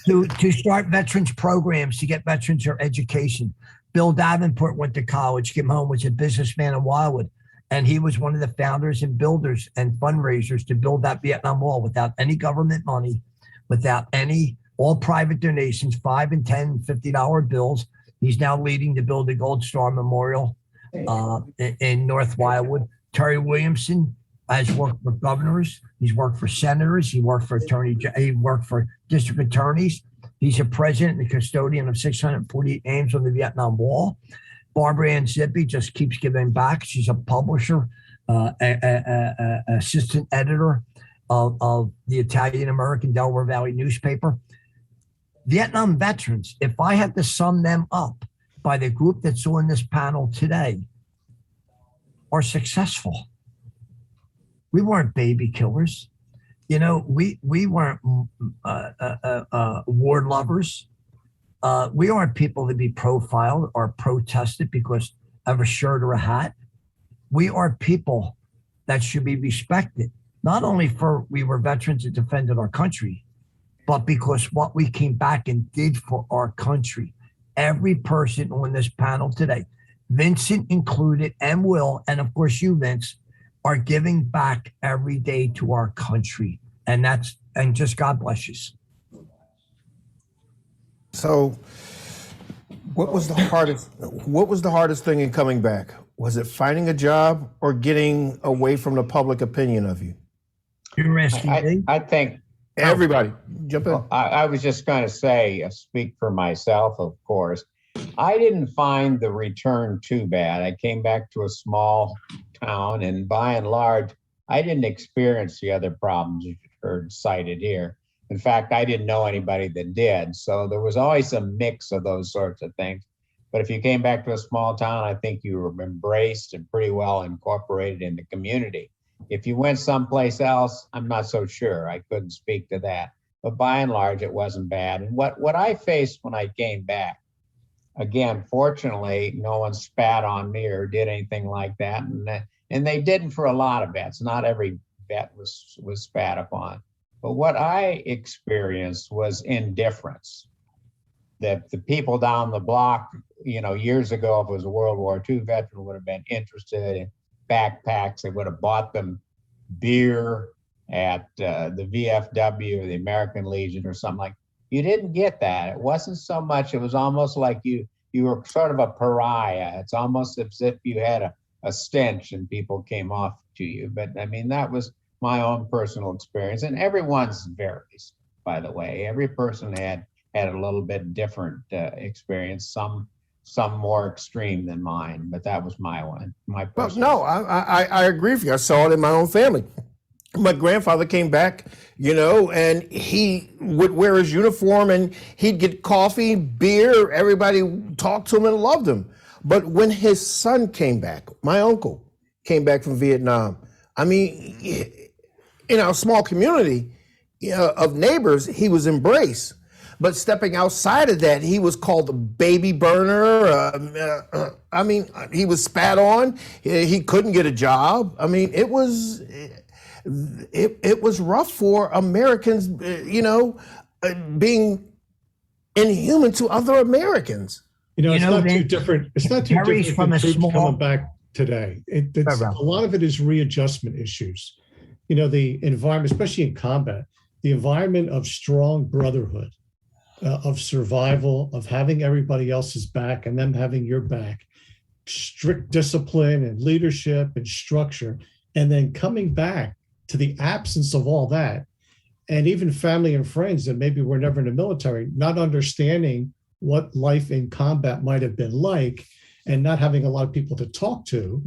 to start veterans programs to get veterans their education. Bill Davenport went to college, came home, was a businessman in Wildwood, and he was one of the founders and builders and fundraisers to build that Vietnam Wall without any government money, without all private donations, $5 and $10 and $50 bills. He's now leading to build the Gold Star Memorial in North Wildwood. Terry Williamson has worked for governors. He's worked for senators. He worked for district attorneys. He's a president and custodian of 648 names on the Vietnam Wall. Barbara Ann Zippy just keeps giving back. She's a publisher, assistant editor of the Italian American Delaware Valley newspaper. Vietnam veterans, if I had to sum them up by the group that's on this panel today, are successful. We weren't baby killers. You know, we weren't war lovers. We aren't people to be profiled or protested because of a shirt or a hat. We are people that should be respected, not only for we were veterans that defended our country, but because what we came back and did for our country. Every person on this panel today, Vincent included, and Will, and of course you, Vince, are giving back every day to our country. And just God bless you. So what was the hardest thing in coming back? Was it finding a job or getting away from the public opinion of you? You're asking me? I think everybody jump in. I was just going to say, speak for myself, of course. I didn't find the return too bad. I came back to a small town, and by and large, I didn't experience the other problems you've heard cited here. In fact, I didn't know anybody that did. So there was always a mix of those sorts of things. But if you came back to a small town, I think you were embraced and pretty well incorporated in the community. If you went someplace else, I'm not so sure. I couldn't speak to that. But by and large, it wasn't bad. And what I faced when I came back, again, fortunately, no one spat on me or did anything like that. And they didn't for a lot of vets. Not every vet was spat upon. But what I experienced was indifference. That the people down the block, years ago, if it was a World War II veteran, would have been interested in backpacks. They would have bought them beer at the VFW or the American Legion or something like that. You didn't get that. It wasn't so much. It was almost like you were sort of a pariah. It's almost as if you had a stench and people came off to you. But I mean, that was my own personal experience, and everyone's varies, by the way. Every person had a little bit different experience, some more extreme than mine, but that was my one. My Well, personal. no, I agree with you. I saw it in my own family. My grandfather came back, and he would wear his uniform and he'd get coffee, beer. Everybody talked to him and loved him. But when his son came back, my uncle came back from Vietnam. I mean, in our small community of neighbors, he was embraced. But stepping outside of that, he was called a baby burner. I mean, he was spat on. He couldn't get a job. I mean, it was rough for Americans, being inhuman to other Americans. It's not too different. It's not too varies different from than a troops small- coming back today. A lot of it is readjustment issues. The environment, especially in combat, the environment of strong brotherhood, of survival, of having everybody else's back and them having your back, strict discipline and leadership and structure, and then coming back to the absence of all that, and even family and friends that maybe were never in the military, not understanding what life in combat might have been like, and not having a lot of people to talk to.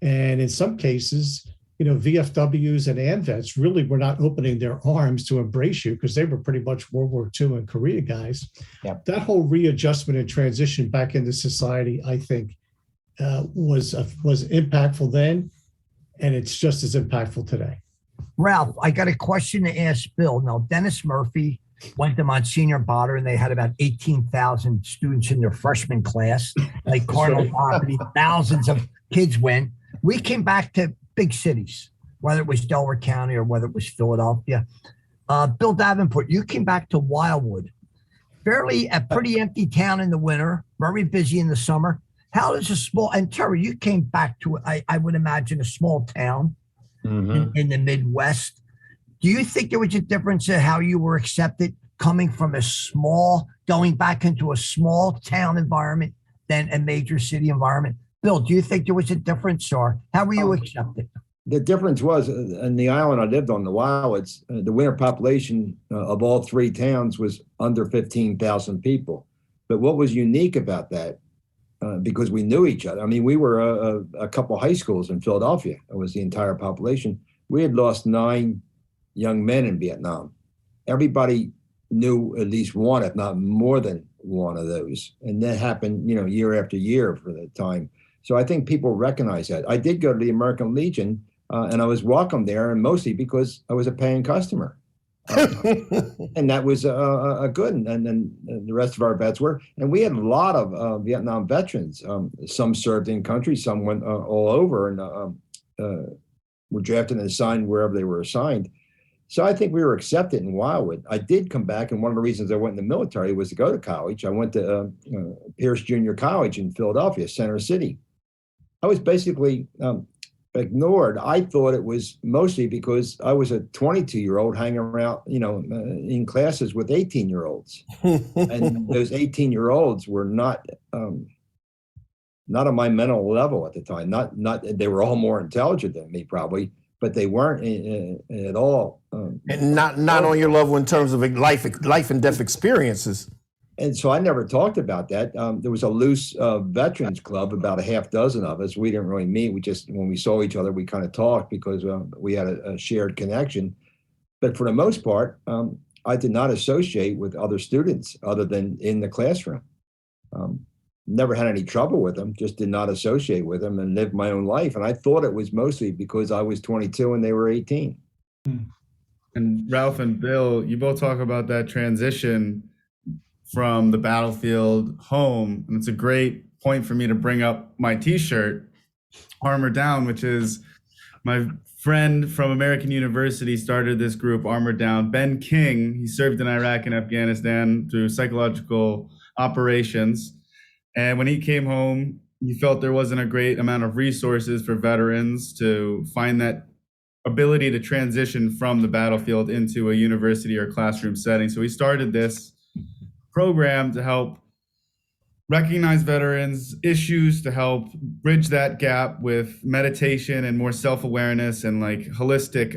And in some cases, VFWs and AMVETs really were not opening their arms to embrace you because they were pretty much World War II and Korea guys. Yep. That whole readjustment and transition back into society, I think, was impactful then, and it's just as impactful today. Ralph, I got a question to ask Bill. Now, Dennis Murphy went to Monsignor Potter, and they had about 18,000 students in their freshman class. Like Cardinal Property, thousands of kids went. We came back to big cities, whether it was Delaware County or whether it was Philadelphia. Bill Davenport, you came back to Wildwood, a pretty empty town in the winter, very busy in the summer. How does and Terry, you came back to, I would imagine, a small town in the Midwest. Do you think there was a difference in how you were accepted coming from going back into a small town environment than a major city environment? Bill, do you think there was a difference, or how were you accepted? The difference was in the island I lived on, the Wildwoods, the winter population of all three towns was under 15,000 people. But what was unique about that, because we knew each other, I mean, we were a couple high schools in Philadelphia. It was the entire population. We had lost 9 young men in Vietnam. Everybody knew at least one, if not more than one of those. And that happened, year after year for the time. So I think people recognize that. I did go to the American Legion, and I was welcomed there, and mostly because I was a paying customer. And that was a good, and then the rest of our vets were. And we had a lot of Vietnam veterans. Some served in country, some went all over, and were drafted and assigned wherever they were assigned. So I think we were accepted in Wildwood. I did come back, and one of the reasons I went in the military was to go to college. I went to Pierce Junior College in Philadelphia, Center City. I was basically ignored. I thought it was mostly because I was a 22-year-old hanging around, in classes with 18-year-olds. And those 18-year-olds were not on my mental level at the time. Not they were all more intelligent than me probably, but they weren't at all. And not on your level in terms of life and death experiences. And so I never talked about that. There was a loose veterans club, about a half dozen of us. We didn't really meet. We just, when we saw each other, we kind of talked because we had a shared connection. But for the most part, I did not associate with other students other than in the classroom. Never had any trouble with them, just did not associate with them and lived my own life. And I thought it was mostly because I was 22 and they were 18. And Ralph and Bill, you both talk about that transition from the battlefield home. And it's a great point for me to bring up my t-shirt, Armor Down, which is my friend from American University started this group, Armor Down. Ben King, he served in Iraq and Afghanistan through psychological operations. And when he came home, he felt there wasn't a great amount of resources for veterans to find that ability to transition from the battlefield into a university or classroom setting. So he started this program to help recognize veterans' issues to help bridge that gap with meditation and more self-awareness and like holistic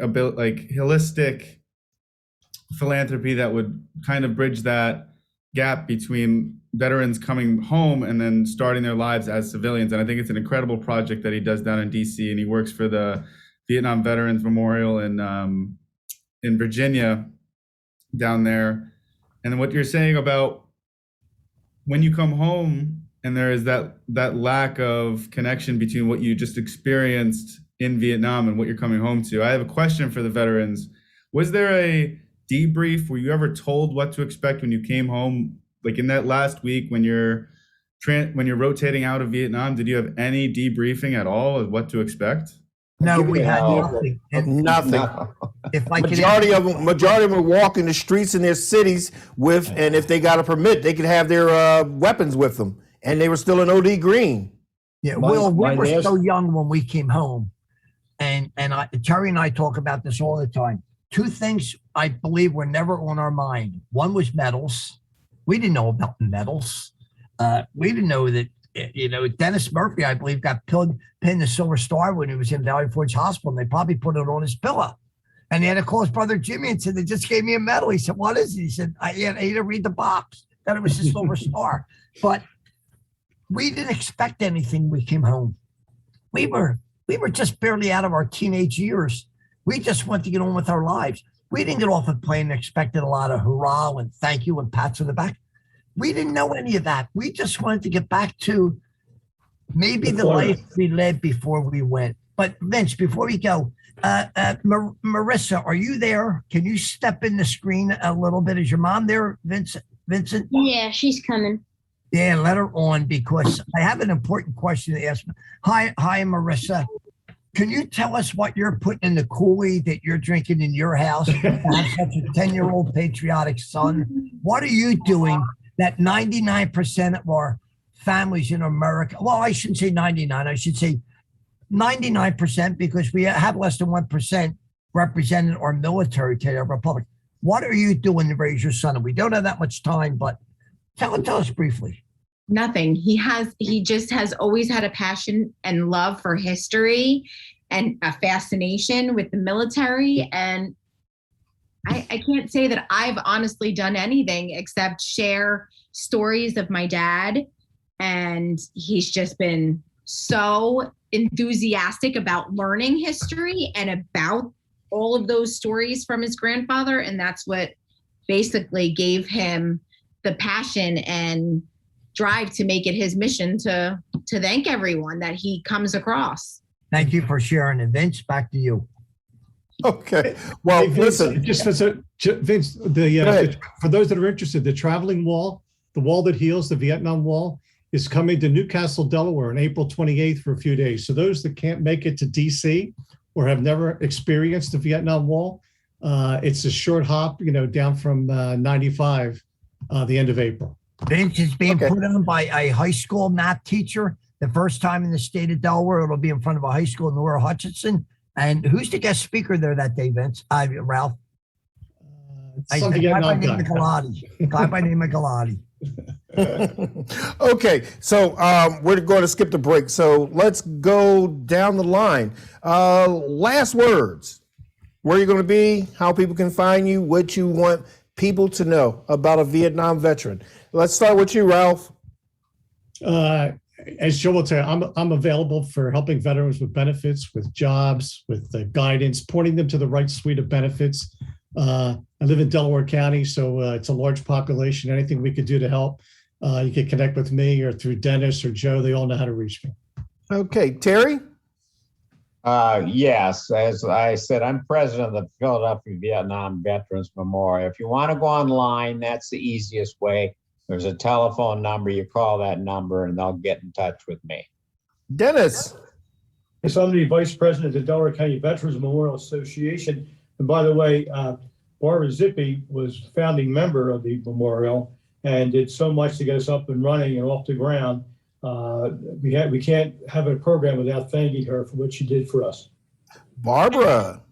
philanthropy that would kind of bridge that gap between veterans coming home and then starting their lives as civilians. And I think it's an incredible project that he does down in DC, and he works for the Vietnam Veterans Memorial in Virginia down there. And then what you're saying about when you come home and there is that lack of connection between what you just experienced in Vietnam and what you're coming home to. I have a question for the veterans. Was there a debrief? Were you ever told what to expect when you came home? Like in that last week when you're rotating out of Vietnam, did you have any debriefing at all of what to expect? No, we had No. nothing. And Nothing. if I could, Majority of them were walking the streets in their cities with, and if they got a permit, they could have their weapons with them, and they were still in OD Green. yeah, My- Will, we my were last- so young when we came home, and Terry and I talk about this all the time. Two things I believe were never on our mind. One was medals. We didn't know about medals. We didn't know that. Dennis Murphy, I believe, got pinned the Silver Star when he was in Valley Forge Hospital, and they probably put it on his pillow. And he had to call his brother Jimmy and said, "They just gave me a medal." He said, "What is it?" He said, I had to read the box. That it was the Silver Star. But we didn't expect anything when we came home. We were just barely out of our teenage years. We just wanted to get on with our lives. We didn't get off a plane and expected a lot of hurrah and thank you and pats on the back. We didn't know any of that. We just wanted to get back to maybe the life we led before we went. But Vince, before we go, Marissa, are you there? Can you step in the screen a little bit? Is your mom there, Vincent? Yeah, she's coming. Yeah, let her on because I have an important question to ask. Hi, Marissa. Can you tell us what you're putting in the Kool-Aid that you're drinking in your house? You have such a 10-year-old patriotic son. What are you doing that 99% of our families in America, well, I shouldn't say 99, I should say 99% because we have less than 1% represented our military today, our republic. What are you doing to raise your son? And we don't have that much time, but tell us briefly. Nothing. He just has always had a passion and love for history and a fascination with the military. And I can't say that I've honestly done anything except share stories of my dad. And he's just been so enthusiastic about learning history and about all of those stories from his grandfather. And that's what basically gave him the passion and drive to make it his mission to thank everyone that he comes across. Thank you for sharing. And Vince, back to you. Okay. Well, Hey, Vince, listen. just Vince, for those that are interested, the traveling wall, the wall that heals, the Vietnam Wall, is coming to Newcastle, Delaware on April 28th for a few days. So those that can't make it to DC or have never experienced the Vietnam Wall, it's a short hop, down from 95, the end of April. Vince is being Okay. put on by a high school math teacher. The first time in the state of Delaware, it'll be in front of a high school, Nora Hutchinson. And who's the guest speaker there that day, Vince? Ralph? Something guy by not name of done. Galati. Guy by name of Galati. Okay, so we're going to skip the break. So let's go down the line. Last words. Where you're going to be, how people can find you, what you want people to know about a Vietnam veteran. Let's start with you, Ralph. As Joe will tell you, I'm available for helping veterans with benefits, with jobs, with guidance, pointing them to the right suite of benefits. I live in Delaware County, so it's a large population. Anything we could do to help, you can connect with me or through Dennis or Joe. They all know how to reach me. Okay, Terry. Yes, as I said, I'm president of the Philadelphia Vietnam Veterans Memorial. If you want to go online, that's the easiest way. There's a telephone number. You call that number and they'll get in touch with me. Dennis. Yes, I'm the vice president of the Delaware County Veterans Memorial Association. And by the way, Barbara Zippy was founding member of the memorial and did so much to get us up and running and off the ground. We can't have a program without thanking her for what she did for us. Barbara.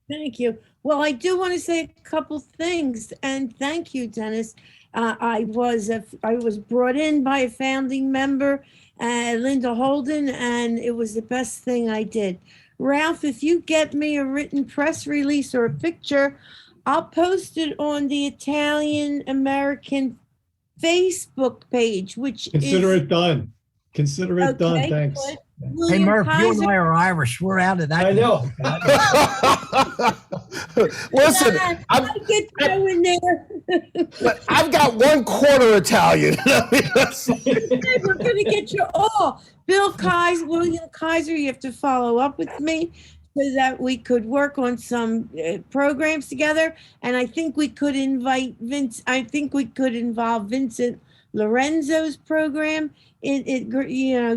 Thank you. Well, I do want to say a couple things, and thank you, Dennis. I was brought in by a founding member, Linda Holden, and it was the best thing I did. Ralph, if you get me a written press release or a picture, I'll post it on the Italian American Facebook page, which Consider is it done. Consider it done. okay, Thanks. good. Hey, William Murph, you and Kaiser- I are Irish. We're out of that. I know. Listen, Yeah, I've, I get Joe in there. I've got 1/4 Italian. We're gonna get you all. Bill Kaiser, William Kaiser, you have to follow up with me so that we could work on some programs together. And I think we could invite Vince. I think we could involve Vincent Lorenzo's program in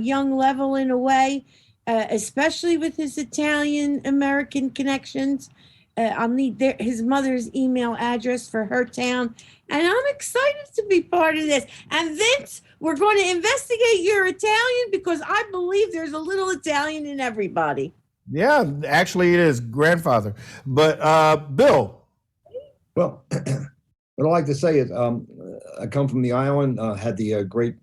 young level in a way, especially with his Italian American connections. I'll need his mother's email address for her town. And I'm excited to be part of this. And Vince, we're going to investigate your Italian because I believe there's a little Italian in everybody. Yeah, actually, it is grandfather. But Bill. Well, what I like to say is I come from the island, had the great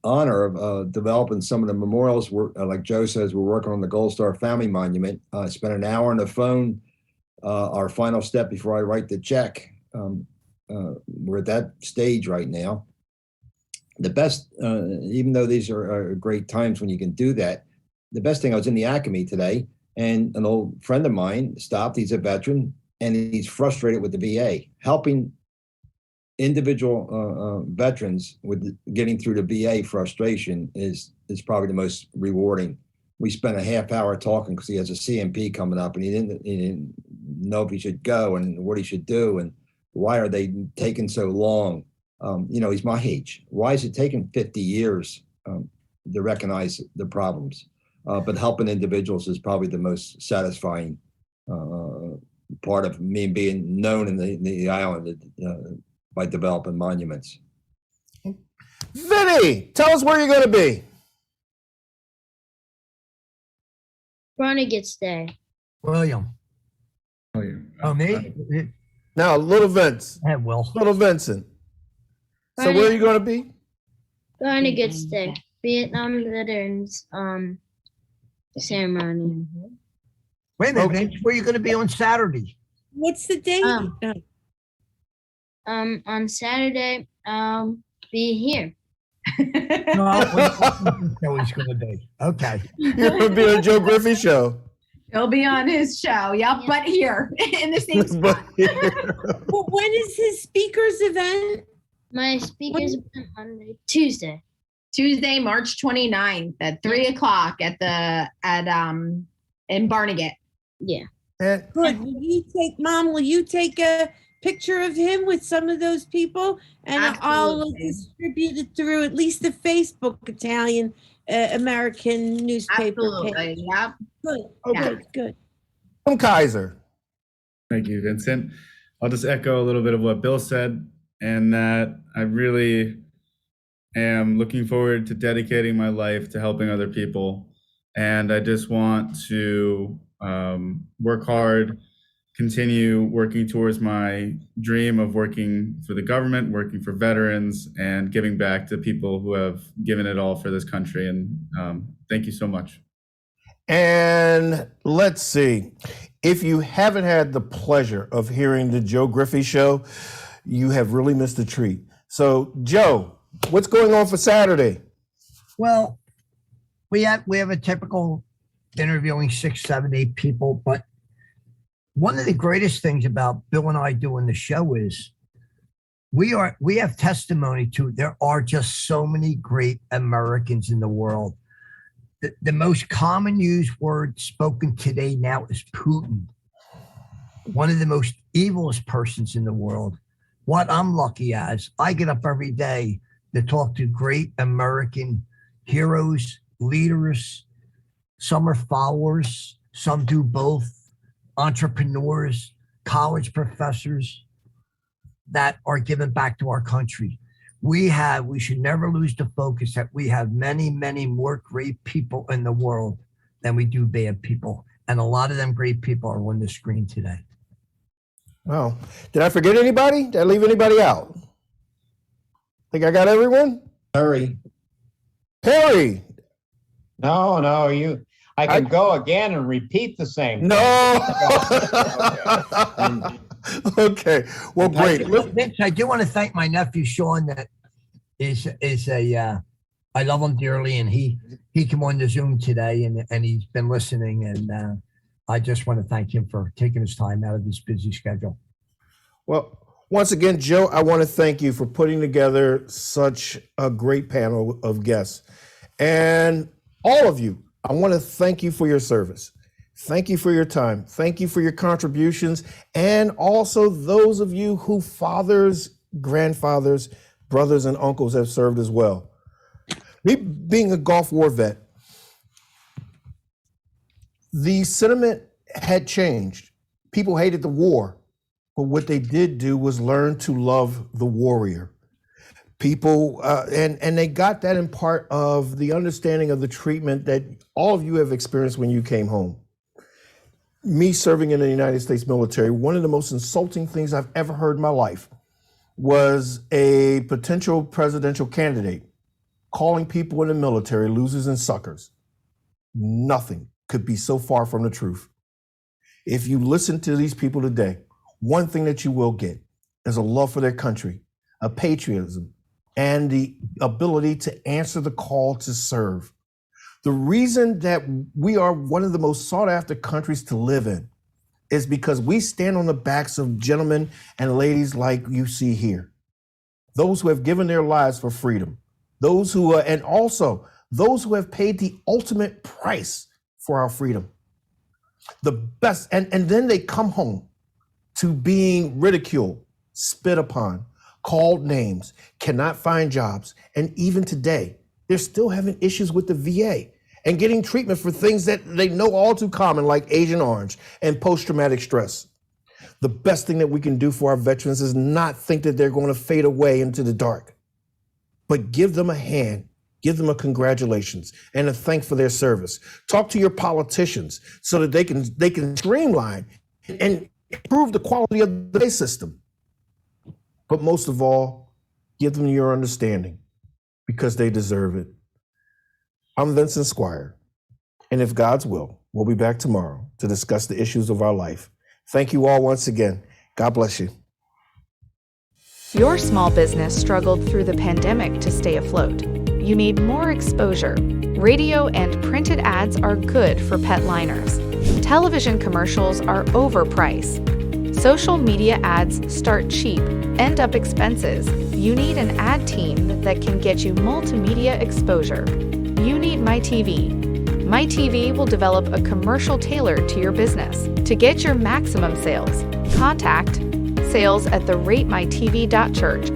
honor of developing some of the memorials. Like Joe says, we're working on the Gold Star Family Monument. I spent an hour on the phone, our final step before I write the check. We're at that stage right now. The best, even though these are great times when you can do that, the best thing, I was in the Acme today, and an old friend of mine stopped. He's a veteran, and he's frustrated with the VA. Helping individual veterans with getting through the VA frustration is probably the most rewarding. We spent a half hour talking because he has a CMP coming up, and he didn't know if he should go and what he should do and why are they taking so long. He's my age. Why is it taking 50 years to recognize the problems? But helping individuals is probably the most satisfying part of me being known in the island by developing monuments. Vinny, tell us where you're going to be. Barnegate Day. William. Oh, me? Now, little Vince. Hey, Will. Little Vincent. So where are you going to be? Barnegate Day. Vietnam Veterans ceremony. Wait a minute, Vince, where are you going to be on Saturday? What's the date? On Saturday, I'll be here. No, he's going to be. Okay. You're going to be on Joe Griffey show. He'll be on his show. Yep, but here in the same spot. Well, when is his speaker's event? My speaker's event Monday, Tuesday, March 29th at 3:00 in Barnegat. Yeah. Good. Will you take a picture of him with some of those people? And I'll Absolutely. distribute it through at least the Facebook Italian American newspaper Absolutely. page. Yep. Good. Okay. Good. I'm Kaiser. Thank you, Vincent. I'll just echo a little bit of what Bill said, and that I really am looking forward to dedicating my life to helping other people. And I just want to work hard, continue working towards my dream of working for the government, working for veterans, and giving back to people who have given it all for this country. And thank you so much. And let's see, if you haven't had the pleasure of hearing the Joe Griffey show, you have really missed a treat. So, Joe, what's going on for Saturday? Well, we have a typical interviewing 6, 7, 8 people, but one of the greatest things about Bill and I doing the show is we have testimony to there are just so many great Americans in the world. The most common used word spoken today now is Putin, one of the most evilest persons in the world. What I'm lucky as, I get up every day to talk to great American heroes, leaders. Some are followers, some do both, entrepreneurs, college professors that are giving back to our country. We should never lose the focus that we have many, many more great people in the world than we do bad people. And a lot of them great people are on the screen today. Well, did I forget anybody? Did I leave anybody out? Think I got everyone? Hurry. Perry. No, I can go again and repeat the same. No. Okay. Well, great. Vince, I do want to thank my nephew Sean. That is I love him dearly, and he came on the Zoom today, and he's been listening, and I just want to thank him for taking his time out of his busy schedule. Well, once again, Joe, I want to thank you for putting together such a great panel of guests. And all of you, I want to thank you for your service. Thank you for your time. Thank you for your contributions. And also those of you who fathers, grandfathers, brothers, and uncles have served as well. Me being a Gulf War vet, the sentiment had changed. People hated the war, but what they did do was learn to love the warrior. People, and they got that in part of the understanding of the treatment that all of you have experienced when you came home. Me serving in the United States military, one of the most insulting things I've ever heard in my life was a potential presidential candidate calling people in the military losers and suckers. Nothing could be so far from the truth. If you listen to these people today, one thing that you will get is a love for their country, a patriotism, and the ability to answer the call to serve. The reason that we are one of the most sought after countries to live in is because we stand on the backs of gentlemen and ladies like you see here. Those who have given their lives for freedom, those who are, and also those who have paid the ultimate price for our freedom. The best, and then they come home to being ridiculed, spit upon, called names, cannot find jobs. And even today, they're still having issues with the VA and getting treatment for things that they know all too common, like Agent Orange and post-traumatic stress. The best thing that we can do for our veterans is not think that they're going to fade away into the dark, but give them a hand, give them a congratulations and a thank for their service. Talk to your politicians so that they can streamline and improve the quality of the pay system. But most of all, give them your understanding because they deserve it. I'm Vincent Squire, and if God's will, we'll be back tomorrow to discuss the issues of our life. Thank you all once again. God bless you. Your small business struggled through the pandemic to stay afloat. You need more exposure. Radio and printed ads are good for pet liners. Television commercials are overpriced. Social media ads start cheap, end up expenses. You need an ad team that can get you multimedia exposure. You need MyTV. MyTV will develop a commercial tailored to your business. To get your maximum sales, contact sales@theratemytv.church